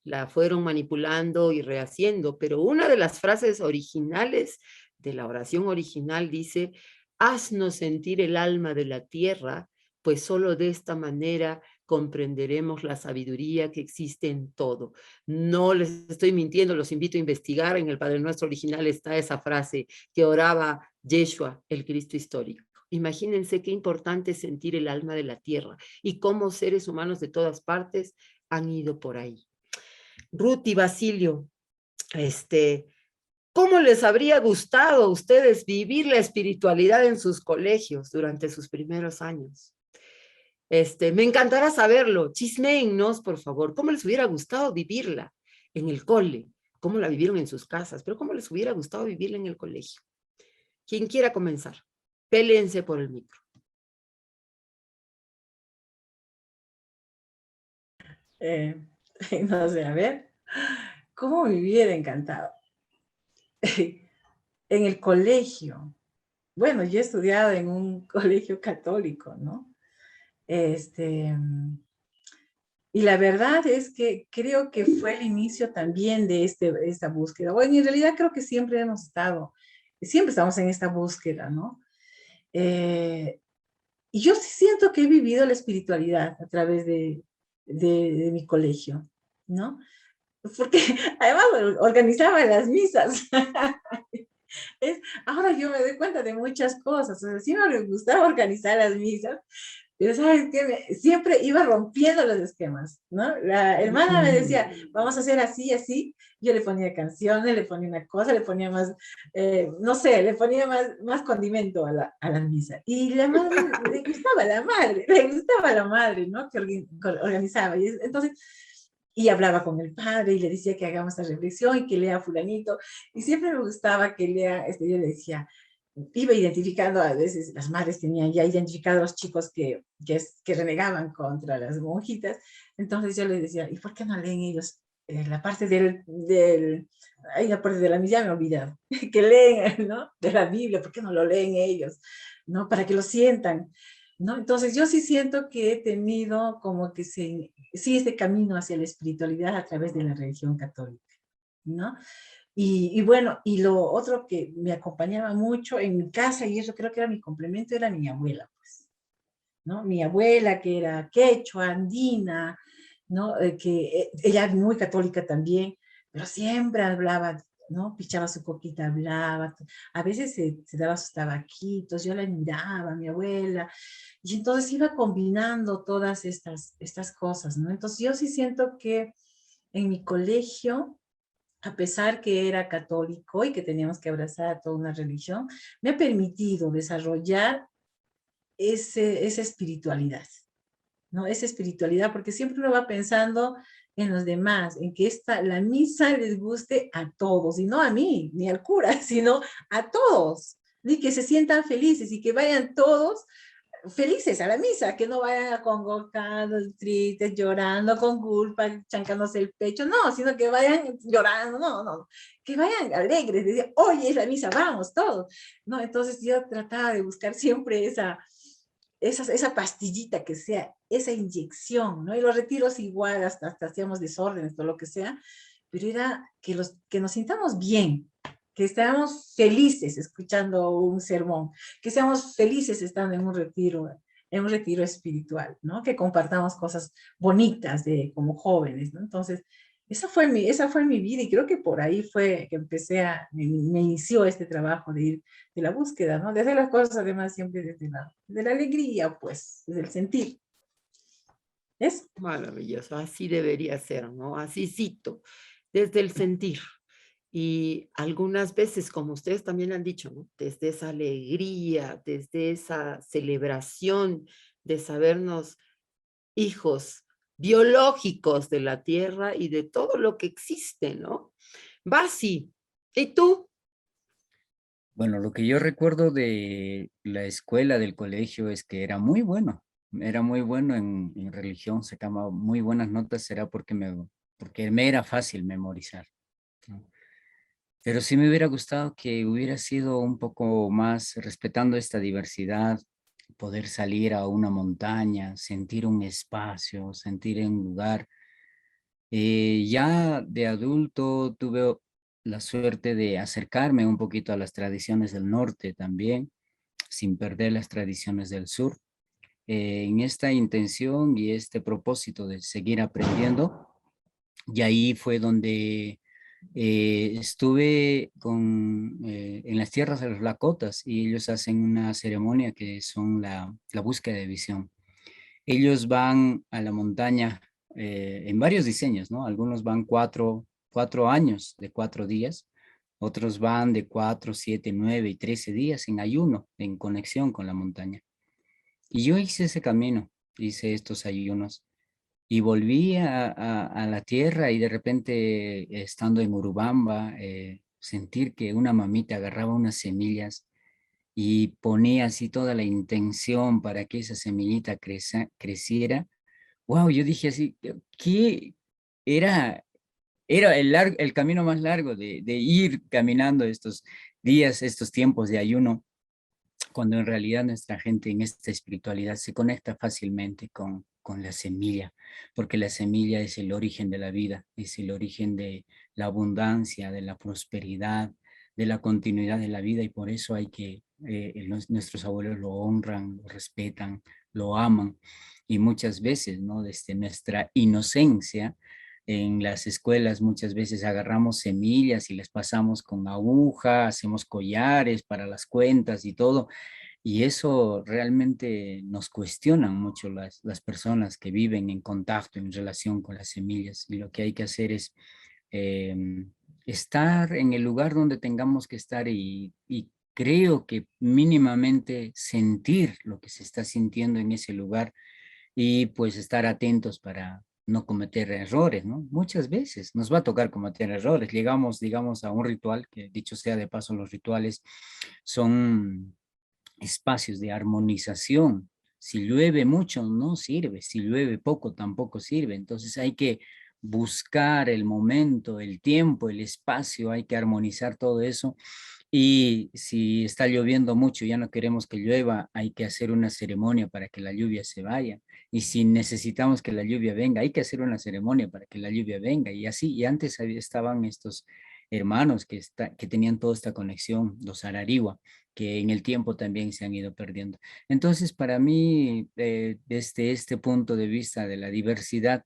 la fueron manipulando y rehaciendo, pero una de las frases originales de la oración original dice: haznos sentir el alma de la tierra, pues solo de esta manera comprenderemos la sabiduría que existe en todo. No les estoy mintiendo, los invito a investigar. En el Padre Nuestro original está esa frase que oraba Yeshua, el Cristo histórico. Imagínense qué importante es sentir el alma de la tierra y cómo seres humanos de todas partes han ido por ahí. Ruth y Basilio, ¿cómo les habría gustado a ustedes vivir la espiritualidad en sus colegios durante sus primeros años? Me encantará saberlo. Chisméennos, por favor. ¿Cómo les hubiera gustado vivirla en el cole? ¿Cómo la vivieron en sus casas? Pero ¿cómo les hubiera gustado vivirla en el colegio? Quien quiera comenzar, pélense por el micro. No sé, a ver, ¿cómo me hubiera encantado? En el colegio. Bueno, yo he estudiado en un colegio católico, ¿no? Y la verdad es que creo que fue el inicio también de esta búsqueda. Bueno, en realidad creo que siempre estamos en esta búsqueda, ¿no? Y yo sí siento que he vivido la espiritualidad a través de mi colegio, ¿no? Porque además organizaba las misas. Ahora yo me doy cuenta de muchas cosas. O sea, sí me gustaba organizar las misas, pero ¿sabes qué? Siempre iba rompiendo los esquemas, ¿no? La hermana me decía, vamos a hacer así, así. Yo le ponía canciones, le ponía una cosa, le ponía más, no sé, le ponía más condimento a la misa. Y la madre, le gustaba la madre, ¿no? Que organizaba. Y entonces, y hablaba con el padre y le decía que hagamos esta reflexión y que lea fulanito. Y siempre me gustaba que lea, yo le decía, iba identificando, a veces las madres tenían ya identificado a los chicos que renegaban contra las monjitas. Entonces yo les decía, ¿y por qué no leen ellos la parte hay una parte de la misa, me he olvidado, que leen, ¿no? De la Biblia, ¿por qué no lo leen ellos? ¿No? Para que lo sientan, ¿no? Entonces yo sí siento que he tenido como que sí este camino hacia la espiritualidad a través de la religión católica, ¿no? Y bueno, y lo otro que me acompañaba mucho en mi casa, y eso creo que era mi complemento, era mi abuela, pues, ¿no? Mi abuela, que era quechua, andina, ¿no? Que ella es muy católica también, pero siempre hablaba, ¿no? Pichaba su coquita, hablaba, a veces se daba sus tabaquitos, yo la miraba, mi abuela, y entonces iba combinando todas estas cosas, ¿no? Entonces yo sí siento que en mi colegio, a pesar que era católico y que teníamos que abrazar a toda una religión, me ha permitido desarrollar esa espiritualidad, ¿no? Esa espiritualidad, porque siempre uno va pensando en los demás, en que la misa les guste a todos, y no a mí, ni al cura, sino a todos, y que se sientan felices y que vayan todos felices a la misa, que no vayan acongojados, tristes, llorando con culpa, chancándose el pecho, no, sino que vayan llorando, no, que vayan alegres, decir, oye, es la misa, vamos, todos, ¿no? Entonces yo trataba de buscar siempre esa pastillita que sea, esa inyección, ¿no? Y los retiros igual, hasta hacíamos desórdenes, todo lo que sea, pero era que nos sintamos bien, que estemos felices escuchando un sermón, que seamos felices estando en un retiro espiritual, ¿no? Que compartamos cosas bonitas como jóvenes, ¿no? Entonces, esa fue mi vida y creo que por ahí fue que me inició este trabajo de la búsqueda, ¿no? De hacer las cosas además siempre desde la alegría, pues, desde el sentir. Eso. Maravilloso, así debería ser, ¿no? Asícito, desde el sentir. Y algunas veces, como ustedes también han dicho, ¿no? Desde esa alegría, desde esa celebración de sabernos hijos biológicos de la tierra y de todo lo que existe, ¿no? Basi, ¿y tú? Bueno, lo que yo recuerdo de la escuela, del colegio, es que era muy bueno en religión, sacaba muy buenas notas, será porque me era fácil memorizar, ¿no? Pero sí me hubiera gustado que hubiera sido un poco más respetando esta diversidad, poder salir a una montaña, sentir un espacio, sentir un lugar. Ya de adulto tuve la suerte de acercarme un poquito a las tradiciones del norte también, sin perder las tradiciones del sur. En esta intención y este propósito de seguir aprendiendo, y ahí fue donde estuve en las tierras de los Lakotas y ellos hacen una ceremonia que son la búsqueda de visión. Ellos van a la montaña en varios diseños, ¿no? Algunos van cuatro años de 4 días, otros van de 4, 7, 9 y 13 días en ayuno, en conexión con la montaña. Y yo hice ese camino, hice estos ayunos y volví a la tierra y de repente, estando en Urubamba, sentir que una mamita agarraba unas semillas y ponía así toda la intención para que esa semillita creciera. Wow, yo dije así, ¿qué era? Era el camino más largo de ir caminando estos días, estos tiempos de ayuno, cuando en realidad nuestra gente en esta espiritualidad se conecta fácilmente con la semilla, porque la semilla es el origen de la vida, es el origen de la abundancia, de la prosperidad, de la continuidad de la vida, y por eso hay que, nuestros abuelos lo honran, lo respetan, lo aman, y muchas veces, ¿no? Desde nuestra inocencia, en las escuelas muchas veces agarramos semillas y les pasamos con aguja, hacemos collares para las cuentas y todo, y eso realmente nos cuestionan mucho las personas que viven en contacto, en relación con las semillas. Y lo que hay que hacer es estar en el lugar donde tengamos que estar y creo que mínimamente sentir lo que se está sintiendo en ese lugar y pues estar atentos para no cometer errores, ¿no? Muchas veces nos va a tocar cometer errores. Llegamos, digamos, a un ritual, que dicho sea de paso, los rituales son espacios de armonización. Si llueve mucho, no sirve. Si llueve poco, tampoco sirve. Entonces hay que buscar el momento, el tiempo, el espacio, hay que armonizar todo eso. Y si está lloviendo mucho y ya no queremos que llueva, hay que hacer una ceremonia para que la lluvia se vaya. Y si necesitamos que la lluvia venga, hay que hacer una ceremonia para que la lluvia venga. Y así, y antes estaban estos hermanos que tenían toda esta conexión, los Arariwa, que en el tiempo también se han ido perdiendo. Entonces, para mí, desde este punto de vista de la diversidad,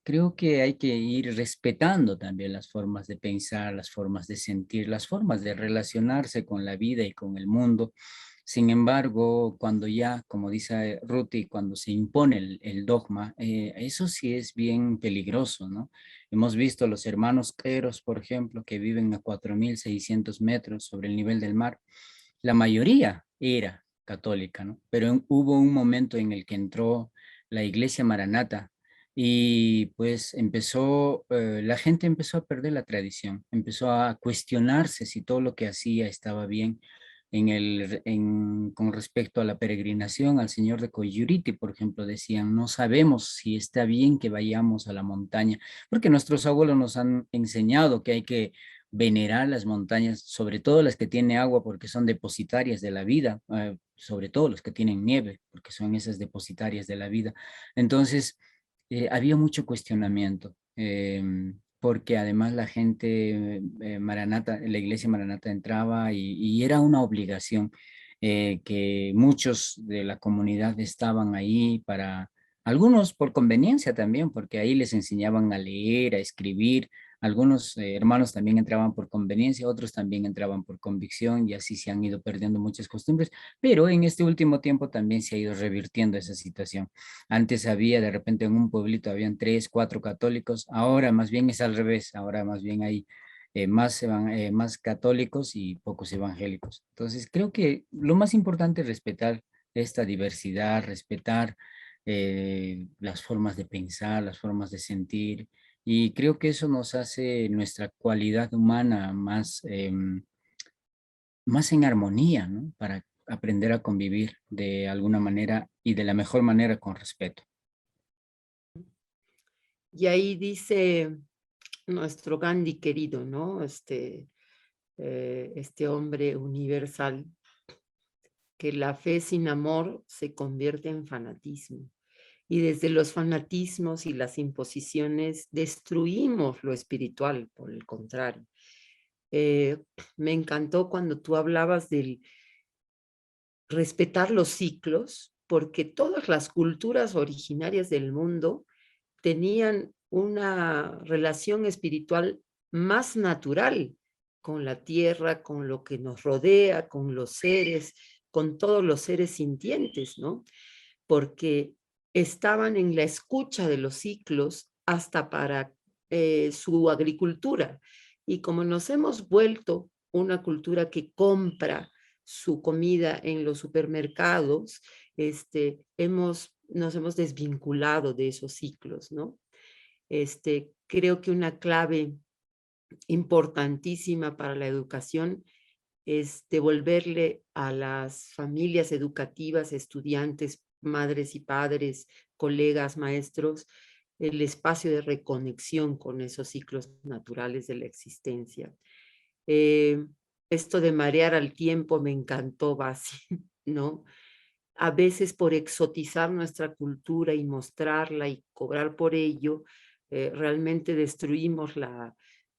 creo que hay que ir respetando también las formas de pensar, las formas de sentir, las formas de relacionarse con la vida y con el mundo. Sin embargo, cuando ya, como dice Ruti, cuando se impone el dogma, eso sí es bien peligroso, ¿no? Hemos visto los hermanos Queros, por ejemplo, que viven a 4.600 metros sobre el nivel del mar. La mayoría era católica, ¿no? Pero hubo un momento en el que entró la iglesia Maranata y pues la gente empezó a perder la tradición, empezó a cuestionarse si todo lo que hacía estaba bien con respecto a la peregrinación al Señor de Coyuriti, por ejemplo, decían, no sabemos si está bien que vayamos a la montaña, porque nuestros abuelos nos han enseñado que hay que venerar las montañas, sobre todo las que tienen agua porque son depositarias de la vida, sobre todo los que tienen nieve, porque son esas depositarias de la vida. Entonces, había mucho cuestionamiento, porque además la gente Maranata, la iglesia Maranata entraba y era una obligación, que muchos de la comunidad estaban ahí algunos por conveniencia también, porque ahí les enseñaban a leer, a escribir, Algunos hermanos también entraban por conveniencia, otros también entraban por convicción y así se han ido perdiendo muchas costumbres, pero en este último tiempo también se ha ido revirtiendo esa situación. Antes había, de repente en un pueblito habían 3, 4 católicos, ahora más bien es al revés, ahora más bien hay más católicos y pocos evangélicos. Entonces creo que lo más importante es respetar esta diversidad, respetar las formas de pensar, las formas de sentir, y creo que eso nos hace nuestra cualidad humana más, más en armonía, ¿no? Para aprender a convivir de alguna manera y de la mejor manera con respeto. Y ahí dice nuestro Gandhi querido, ¿no? Este hombre universal, que la fe sin amor se convierte en fanatismo. Y desde los fanatismos y las imposiciones destruimos lo espiritual, por el contrario. Eh, Me encantó cuando tú hablabas del respetar los ciclos, porque todas las culturas originarias del mundo tenían una relación espiritual más natural con la tierra, con lo que nos rodea, con los seres, con todos los seres sintientes, ¿no? Porque estaban en la escucha de los ciclos hasta para su agricultura. Y como nos hemos vuelto una cultura que compra su comida en los supermercados, nos hemos desvinculado de esos ciclos, ¿no? Creo que una clave importantísima para la educación es devolverle a las familias educativas, estudiantes, madres y padres, colegas, maestros, el espacio de reconexión con esos ciclos naturales de la existencia. Esto de marear al tiempo me encantó, Basi, ¿no? A veces por exotizar nuestra cultura y mostrarla y cobrar por ello, realmente destruimos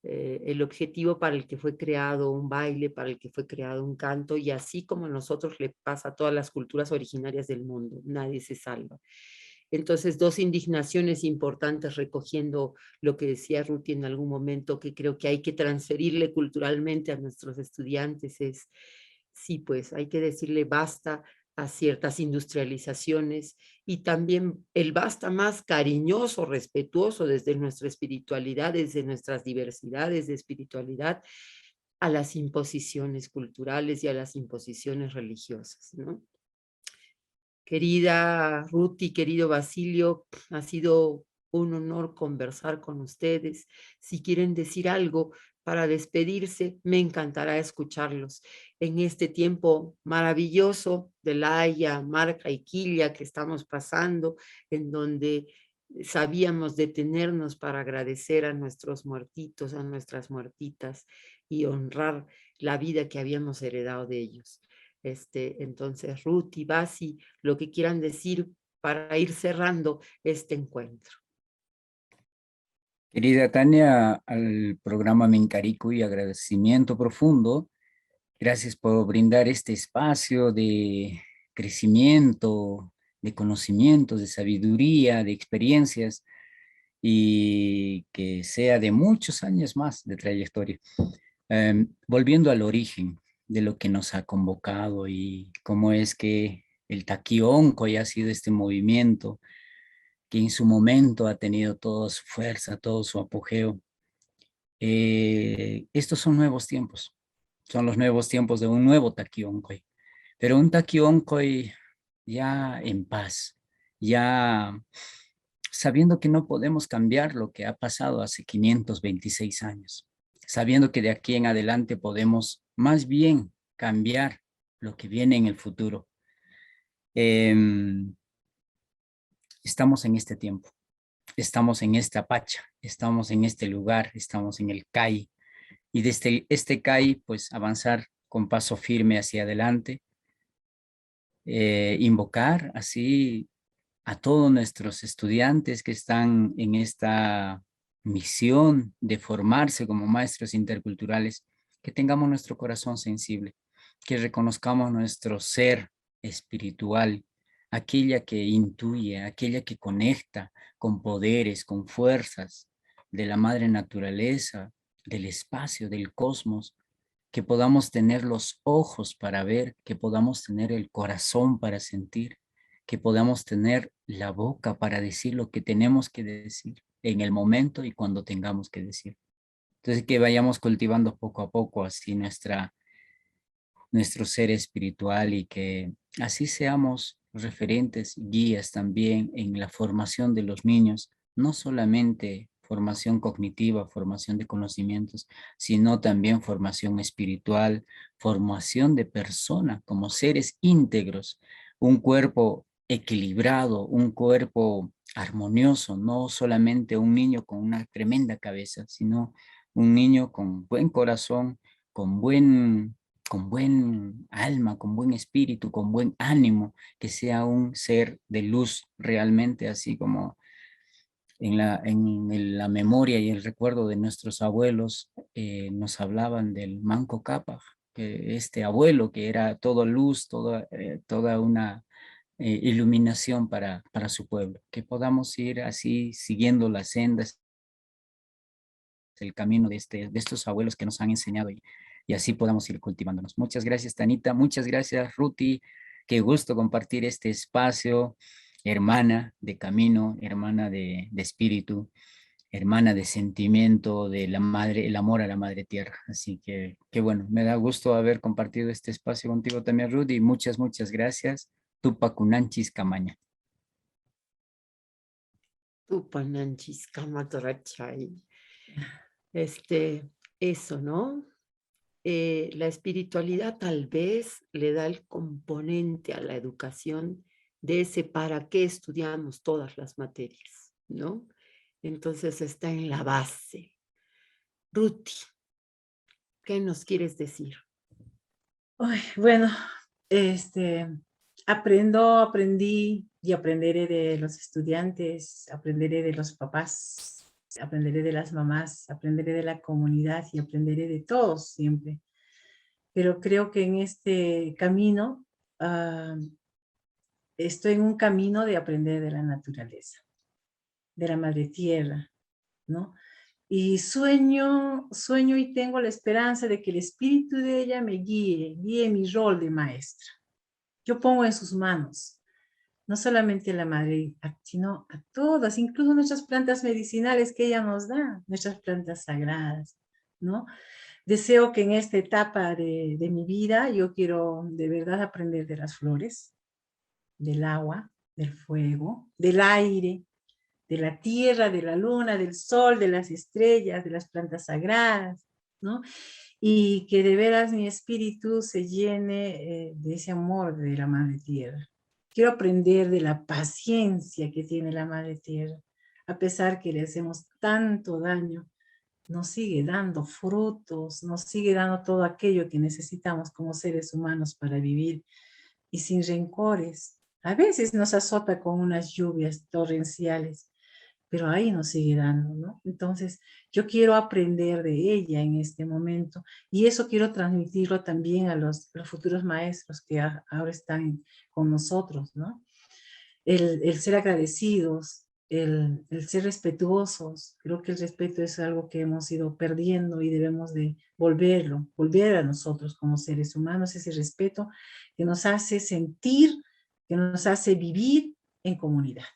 el objetivo para el que fue creado un baile, para el que fue creado un canto, y así como a nosotros le pasa a todas las culturas originarias del mundo, nadie se salva. Entonces, dos indignaciones importantes recogiendo lo que decía Ruti en algún momento, que creo que hay que transferirle culturalmente a nuestros estudiantes, es, sí, pues hay que decirle basta a ciertas industrializaciones y también el basta más cariñoso, respetuoso desde nuestra espiritualidad, desde nuestras diversidades de espiritualidad, a las imposiciones culturales y a las imposiciones religiosas, ¿no? Querida Ruti, querido Basilio, ha sido un honor conversar con ustedes. Si quieren decir algo para despedirse, me encantará escucharlos. En este tiempo maravilloso de La Haya, Marca y Quilla que estamos pasando, en donde sabíamos detenernos para agradecer a nuestros muertitos, a nuestras muertitas y honrar la vida que habíamos heredado de ellos. Entonces, Ruth y Basi, lo que quieran decir para ir cerrando este encuentro. Querida Tania, al programa Mincarico y agradecimiento profundo. Gracias por brindar este espacio de crecimiento, de conocimientos, de sabiduría, de experiencias y que sea de muchos años más de trayectoria. Volviendo al origen de lo que nos ha convocado y cómo es que el Taquionco ya ha sido este movimiento que en su momento ha tenido toda su fuerza, todo su apogeo. Estos son nuevos tiempos, son los nuevos tiempos de un nuevo Taquioncoy, pero un Taquioncoy ya en paz, ya sabiendo que no podemos cambiar lo que ha pasado hace 526 años, sabiendo que de aquí en adelante podemos más bien cambiar lo que viene en el futuro. Estamos en este tiempo, estamos en esta pacha, estamos en este lugar, estamos en el CAI, y desde este CAI, pues avanzar con paso firme hacia adelante, invocar así a todos nuestros estudiantes que están en esta misión de formarse como maestros interculturales, que tengamos nuestro corazón sensible, que reconozcamos nuestro ser espiritual, aquella que intuye, aquella que conecta con poderes, con fuerzas, de la madre naturaleza, del espacio, del cosmos, que podamos tener los ojos para ver, que podamos tener el corazón para sentir, que podamos tener la boca para decir lo que tenemos que decir en el momento y cuando tengamos que decir. Entonces, que vayamos cultivando poco a poco así nuestro ser espiritual y que así seamos referentes, guías también en la formación de los niños, no solamente formación cognitiva, formación de conocimientos, sino también formación espiritual, formación de persona como seres íntegros, un cuerpo equilibrado, un cuerpo armonioso, no solamente un niño con una tremenda cabeza, sino un niño con buen corazón, con buen alma, con buen espíritu, con buen ánimo, que sea un ser de luz realmente, así como en la memoria y el recuerdo de nuestros abuelos nos hablaban del Manco Cápac, que este abuelo que era toda luz, toda una iluminación para su pueblo, que podamos ir así siguiendo las sendas, el camino de estos abuelos que nos han enseñado y así podamos ir cultivándonos. Muchas gracias, Tanita. Muchas gracias, Ruti. Qué gusto compartir este espacio. Hermana de camino, hermana de espíritu, hermana de sentimiento, de la madre, el amor a la madre tierra. Así que, qué bueno, me da gusto haber compartido este espacio contigo también, Ruti. Muchas, muchas gracias. Tupacunanchis Camaña. Tupananchis, Kamatorachay. Eso, ¿no? La espiritualidad tal vez le da el componente a la educación de ese para qué estudiamos todas las materias, ¿no? Entonces está en la base. Ruti, ¿qué nos quieres decir? Ay, bueno, aprendí y aprenderé de los estudiantes, aprenderé de los papás, aprenderé de las mamás, aprenderé de la comunidad y aprenderé de todos siempre. Pero creo que en este camino estoy en un camino de aprender de la naturaleza, de la madre tierra, ¿no? Y sueño y tengo la esperanza de que el espíritu de ella me guíe mi rol de maestra. Yo pongo en sus manos, no solamente a la madre, sino a todas, incluso nuestras plantas medicinales que ella nos da, nuestras plantas sagradas, ¿no? Deseo que en esta etapa de mi vida yo quiero de verdad aprender de las flores, del agua, del fuego, del aire, de la tierra, de la luna, del sol, de las estrellas, de las plantas sagradas, ¿no? Y que de veras mi espíritu se llene de ese amor de la madre tierra. Quiero aprender de la paciencia que tiene la madre tierra, a pesar que le hacemos tanto daño, nos sigue dando frutos, nos sigue dando todo aquello que necesitamos como seres humanos para vivir y sin rencores. A veces nos azota con unas lluvias torrenciales, pero ahí nos sigue dando, ¿no? Entonces, yo quiero aprender de ella en este momento y eso quiero transmitirlo también a los futuros maestros que ahora están con nosotros, ¿no? El ser agradecidos, el ser respetuosos. Creo que el respeto es algo que hemos ido perdiendo y debemos de volver a nosotros como seres humanos, ese respeto que nos hace sentir, que nos hace vivir en comunidad.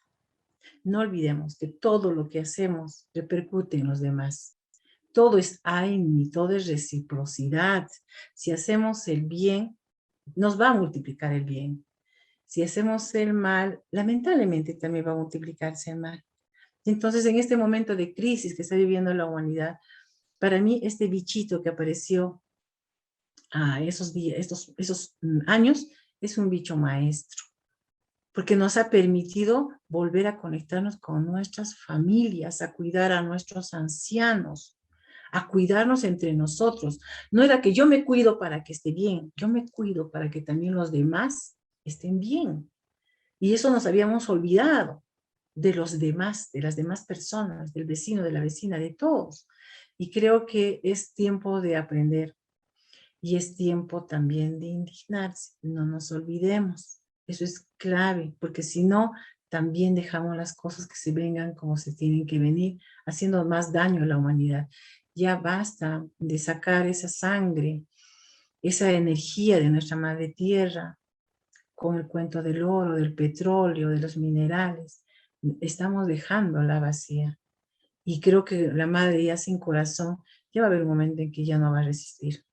No olvidemos que todo lo que hacemos repercute en los demás. Todo es Aini, todo es reciprocidad. Si hacemos el bien, nos va a multiplicar el bien. Si hacemos el mal, lamentablemente también va a multiplicarse el mal. Entonces, en este momento de crisis que está viviendo la humanidad, para mí este bichito que apareció esos años es un bicho maestro, porque nos ha permitido volver a conectarnos con nuestras familias, a cuidar a nuestros ancianos, a cuidarnos entre nosotros. No era que yo me cuido para que esté bien, yo me cuido para que también los demás estén bien. Y eso nos habíamos olvidado de los demás, de las demás personas, del vecino, de la vecina, de todos. Y creo que es tiempo de aprender y es tiempo también de indignarse. No nos olvidemos. Eso es clave, porque si no, también dejamos las cosas que se vengan como se tienen que venir, haciendo más daño a la humanidad. Ya basta de sacar esa sangre, esa energía de nuestra madre tierra, con el cuento del oro, del petróleo, de los minerales. Estamos dejándola vacía. Y creo que la madre ya sin corazón, ya va a haber un momento en que ya no va a resistir,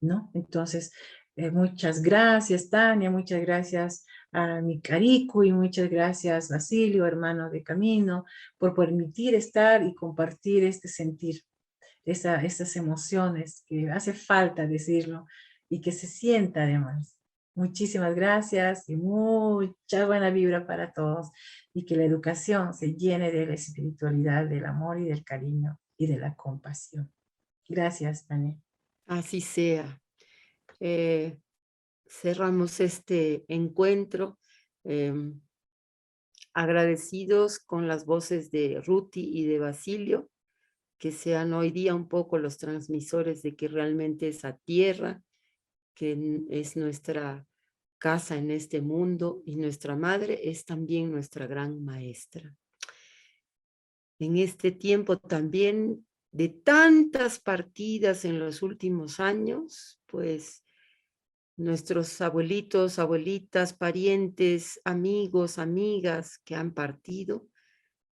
¿no? Entonces, muchas gracias, Tania, muchas gracias a mi Carico y muchas gracias, Basilio, hermano de camino, por permitir estar y compartir este sentir, estas emociones que hace falta decirlo y que se sienta además. Muchísimas gracias y mucha buena vibra para todos y que la educación se llene de la espiritualidad, del amor y del cariño y de la compasión. Gracias, Tania. Así sea. Cerramos este encuentro agradecidos con las voces de Ruti y de Basilio, que sean hoy día un poco los transmisores de que realmente esa tierra, que es nuestra casa en este mundo y nuestra madre, es también nuestra gran maestra. En este tiempo también de tantas partidas en los últimos años, pues nuestros abuelitos, abuelitas, parientes, amigos, amigas que han partido,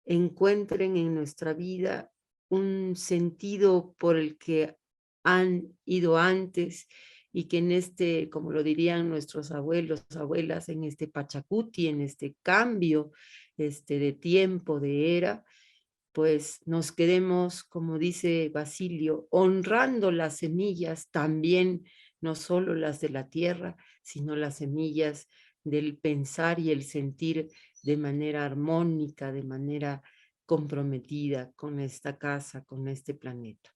encuentren en nuestra vida un sentido por el que han ido antes y que en este, como lo dirían nuestros abuelos, abuelas, en este pachacuti, en este cambio de tiempo, de era, pues nos quedemos, como dice Basilio, honrando las semillas también, no solo las de la tierra, sino las semillas del pensar y el sentir de manera armónica, de manera comprometida con esta casa, con este planeta.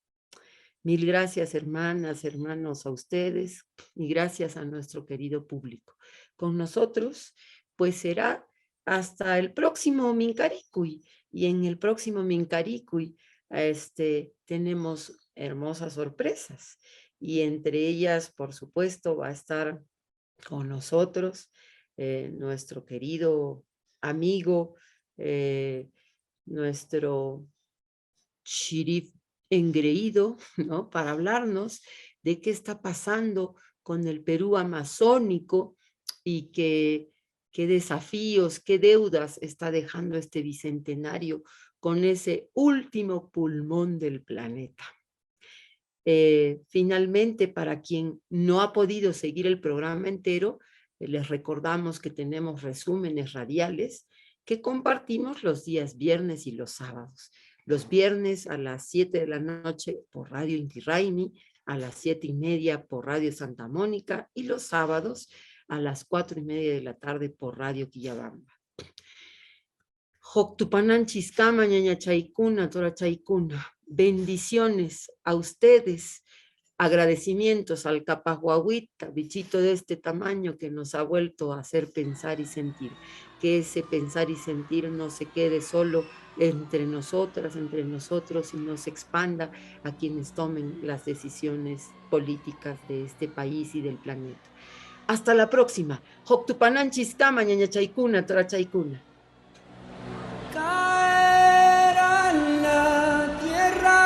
Mil gracias, hermanas, hermanos, a ustedes y gracias a nuestro querido público. Con nosotros, pues será hasta el próximo Minkaricuy. Y en el próximo Minkaricuy tenemos hermosas sorpresas. Y entre ellas, por supuesto, va a estar con nosotros nuestro querido amigo, nuestro Shirif engreído, ¿no? Para hablarnos de qué está pasando con el Perú amazónico y qué desafíos, qué deudas está dejando este bicentenario con ese último pulmón del planeta. Finalmente, para quien no ha podido seguir el programa entero, les recordamos que tenemos resúmenes radiales que compartimos los días viernes y los sábados. Los viernes a las 7 de la noche por Radio Inti Raymi, a las 7:30 por Radio Santa Mónica y los sábados a las 4:30 de la tarde por Radio Quillabamba. Joctupanan Chiscama, ñaña Chaykuna, Tora Chaykuna. Bendiciones a ustedes, agradecimientos al Capahuahuita, bichito de este tamaño que nos ha vuelto a hacer pensar y sentir. Que ese pensar y sentir no se quede solo entre nosotras, entre nosotros, y no se expanda a quienes tomen las decisiones políticas de este país y del planeta. Hasta la próxima. Joctupanan Chiscama, ñaña Chaykuna, Tora Chaykuna. caerá en la tierra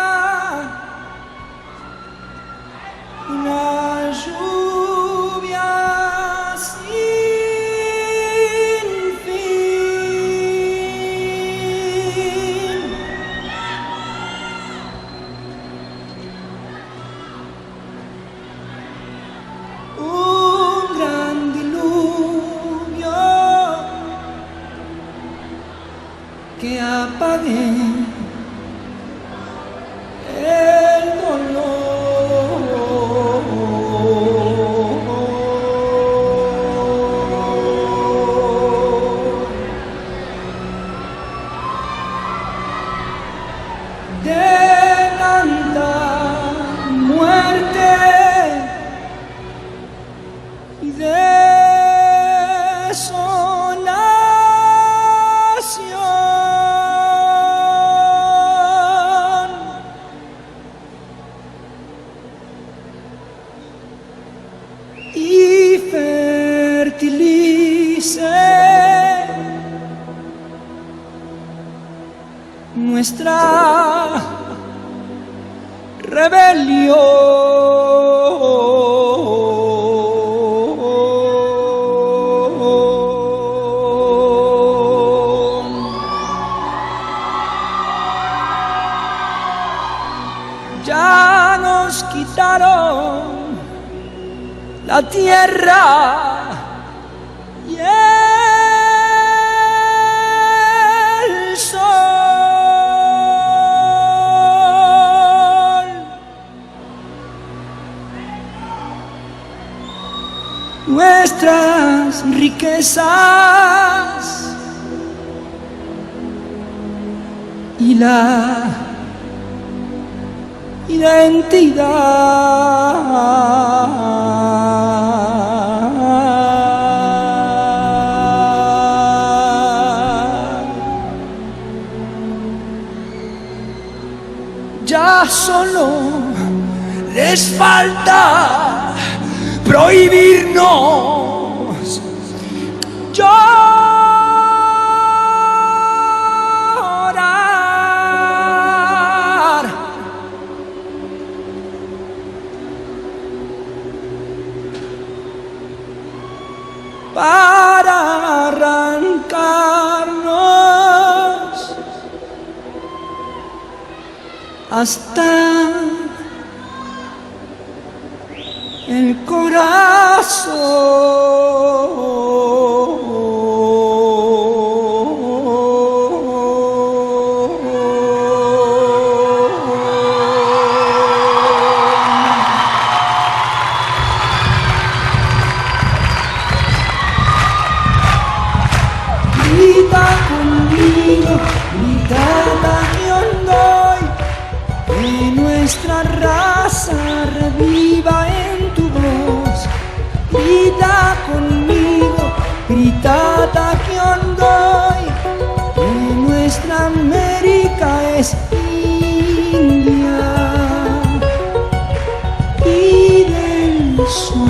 una lluvia sin fin. Un gran diluvio que apague el dolor de tanta muerte y desolación. nuestra rebelión. Ya nos quitaron la tierra y el sol. Nuestras riquezas y la identidad. Ya solo les falta prohibirnos llorar. Para arrancarnos hasta el Grita conmigo, grita Taquiondoy, que nuestra raza reviva en tu voz. Grita conmigo, grita Taquiondoy, que nuestra América es India y del sol.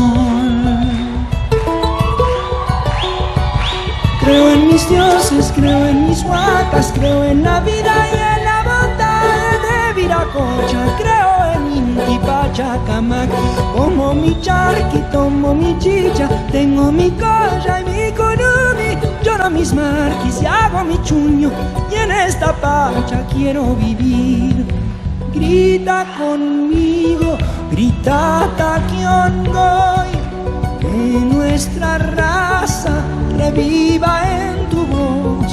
Creo en mis dioses, creo en mis huacas, creo en la vida y en la bondad de Viracocha, creo en Inti Pachacamac, como mi charqui, tomo mi chicha, tengo mi colla y mi curumi, lloro mis marquis y hago mi chuño, y en esta pacha quiero vivir. Grita conmigo, grita Taquiondoy, que nuestra raza reviva en tu voz.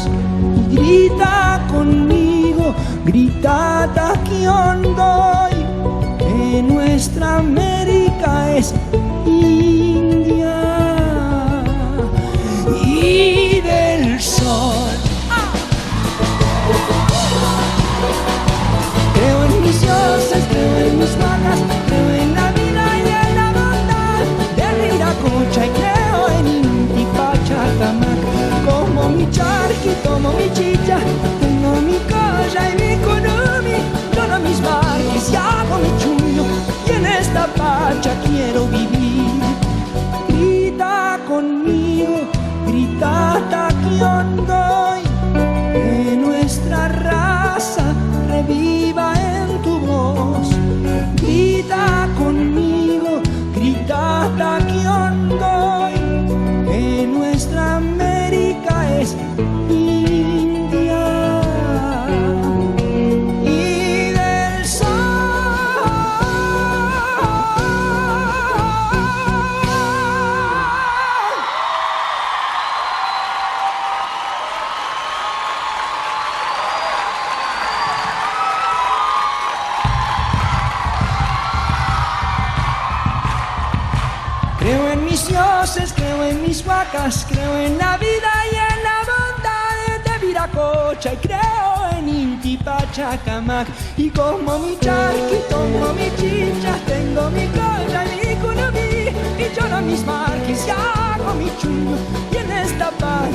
Y grita conmigo, grita Taquiondoy, que nuestra América es India y del sol. Creo en mis dioses, creo en mis vacas, creo en la vida y en la bondad de Viracocha, y creo en Inti Pachacamac, como mi charqui, tomo mi chicha, tengo mi colla y mi curumi, lloro mis barques y hago mi chuño, y en esta pacha quiero vivir. Grita conmigo, grita Taquiondoy, que nuestra raza reviva en tu voz. Grita conmigo, grita Taquiondoy, que nuestra América es India y del sol. Creo en mis dioses, creo en mis huacas, creo en la vida y en la bondad de Viracocha, y creo en Inti Pachacamac, y como mi charqui, tomo mi chicha, tengo mi colla y mi curumí, y lloro mis marquis y hago mi chuño, y en esta paz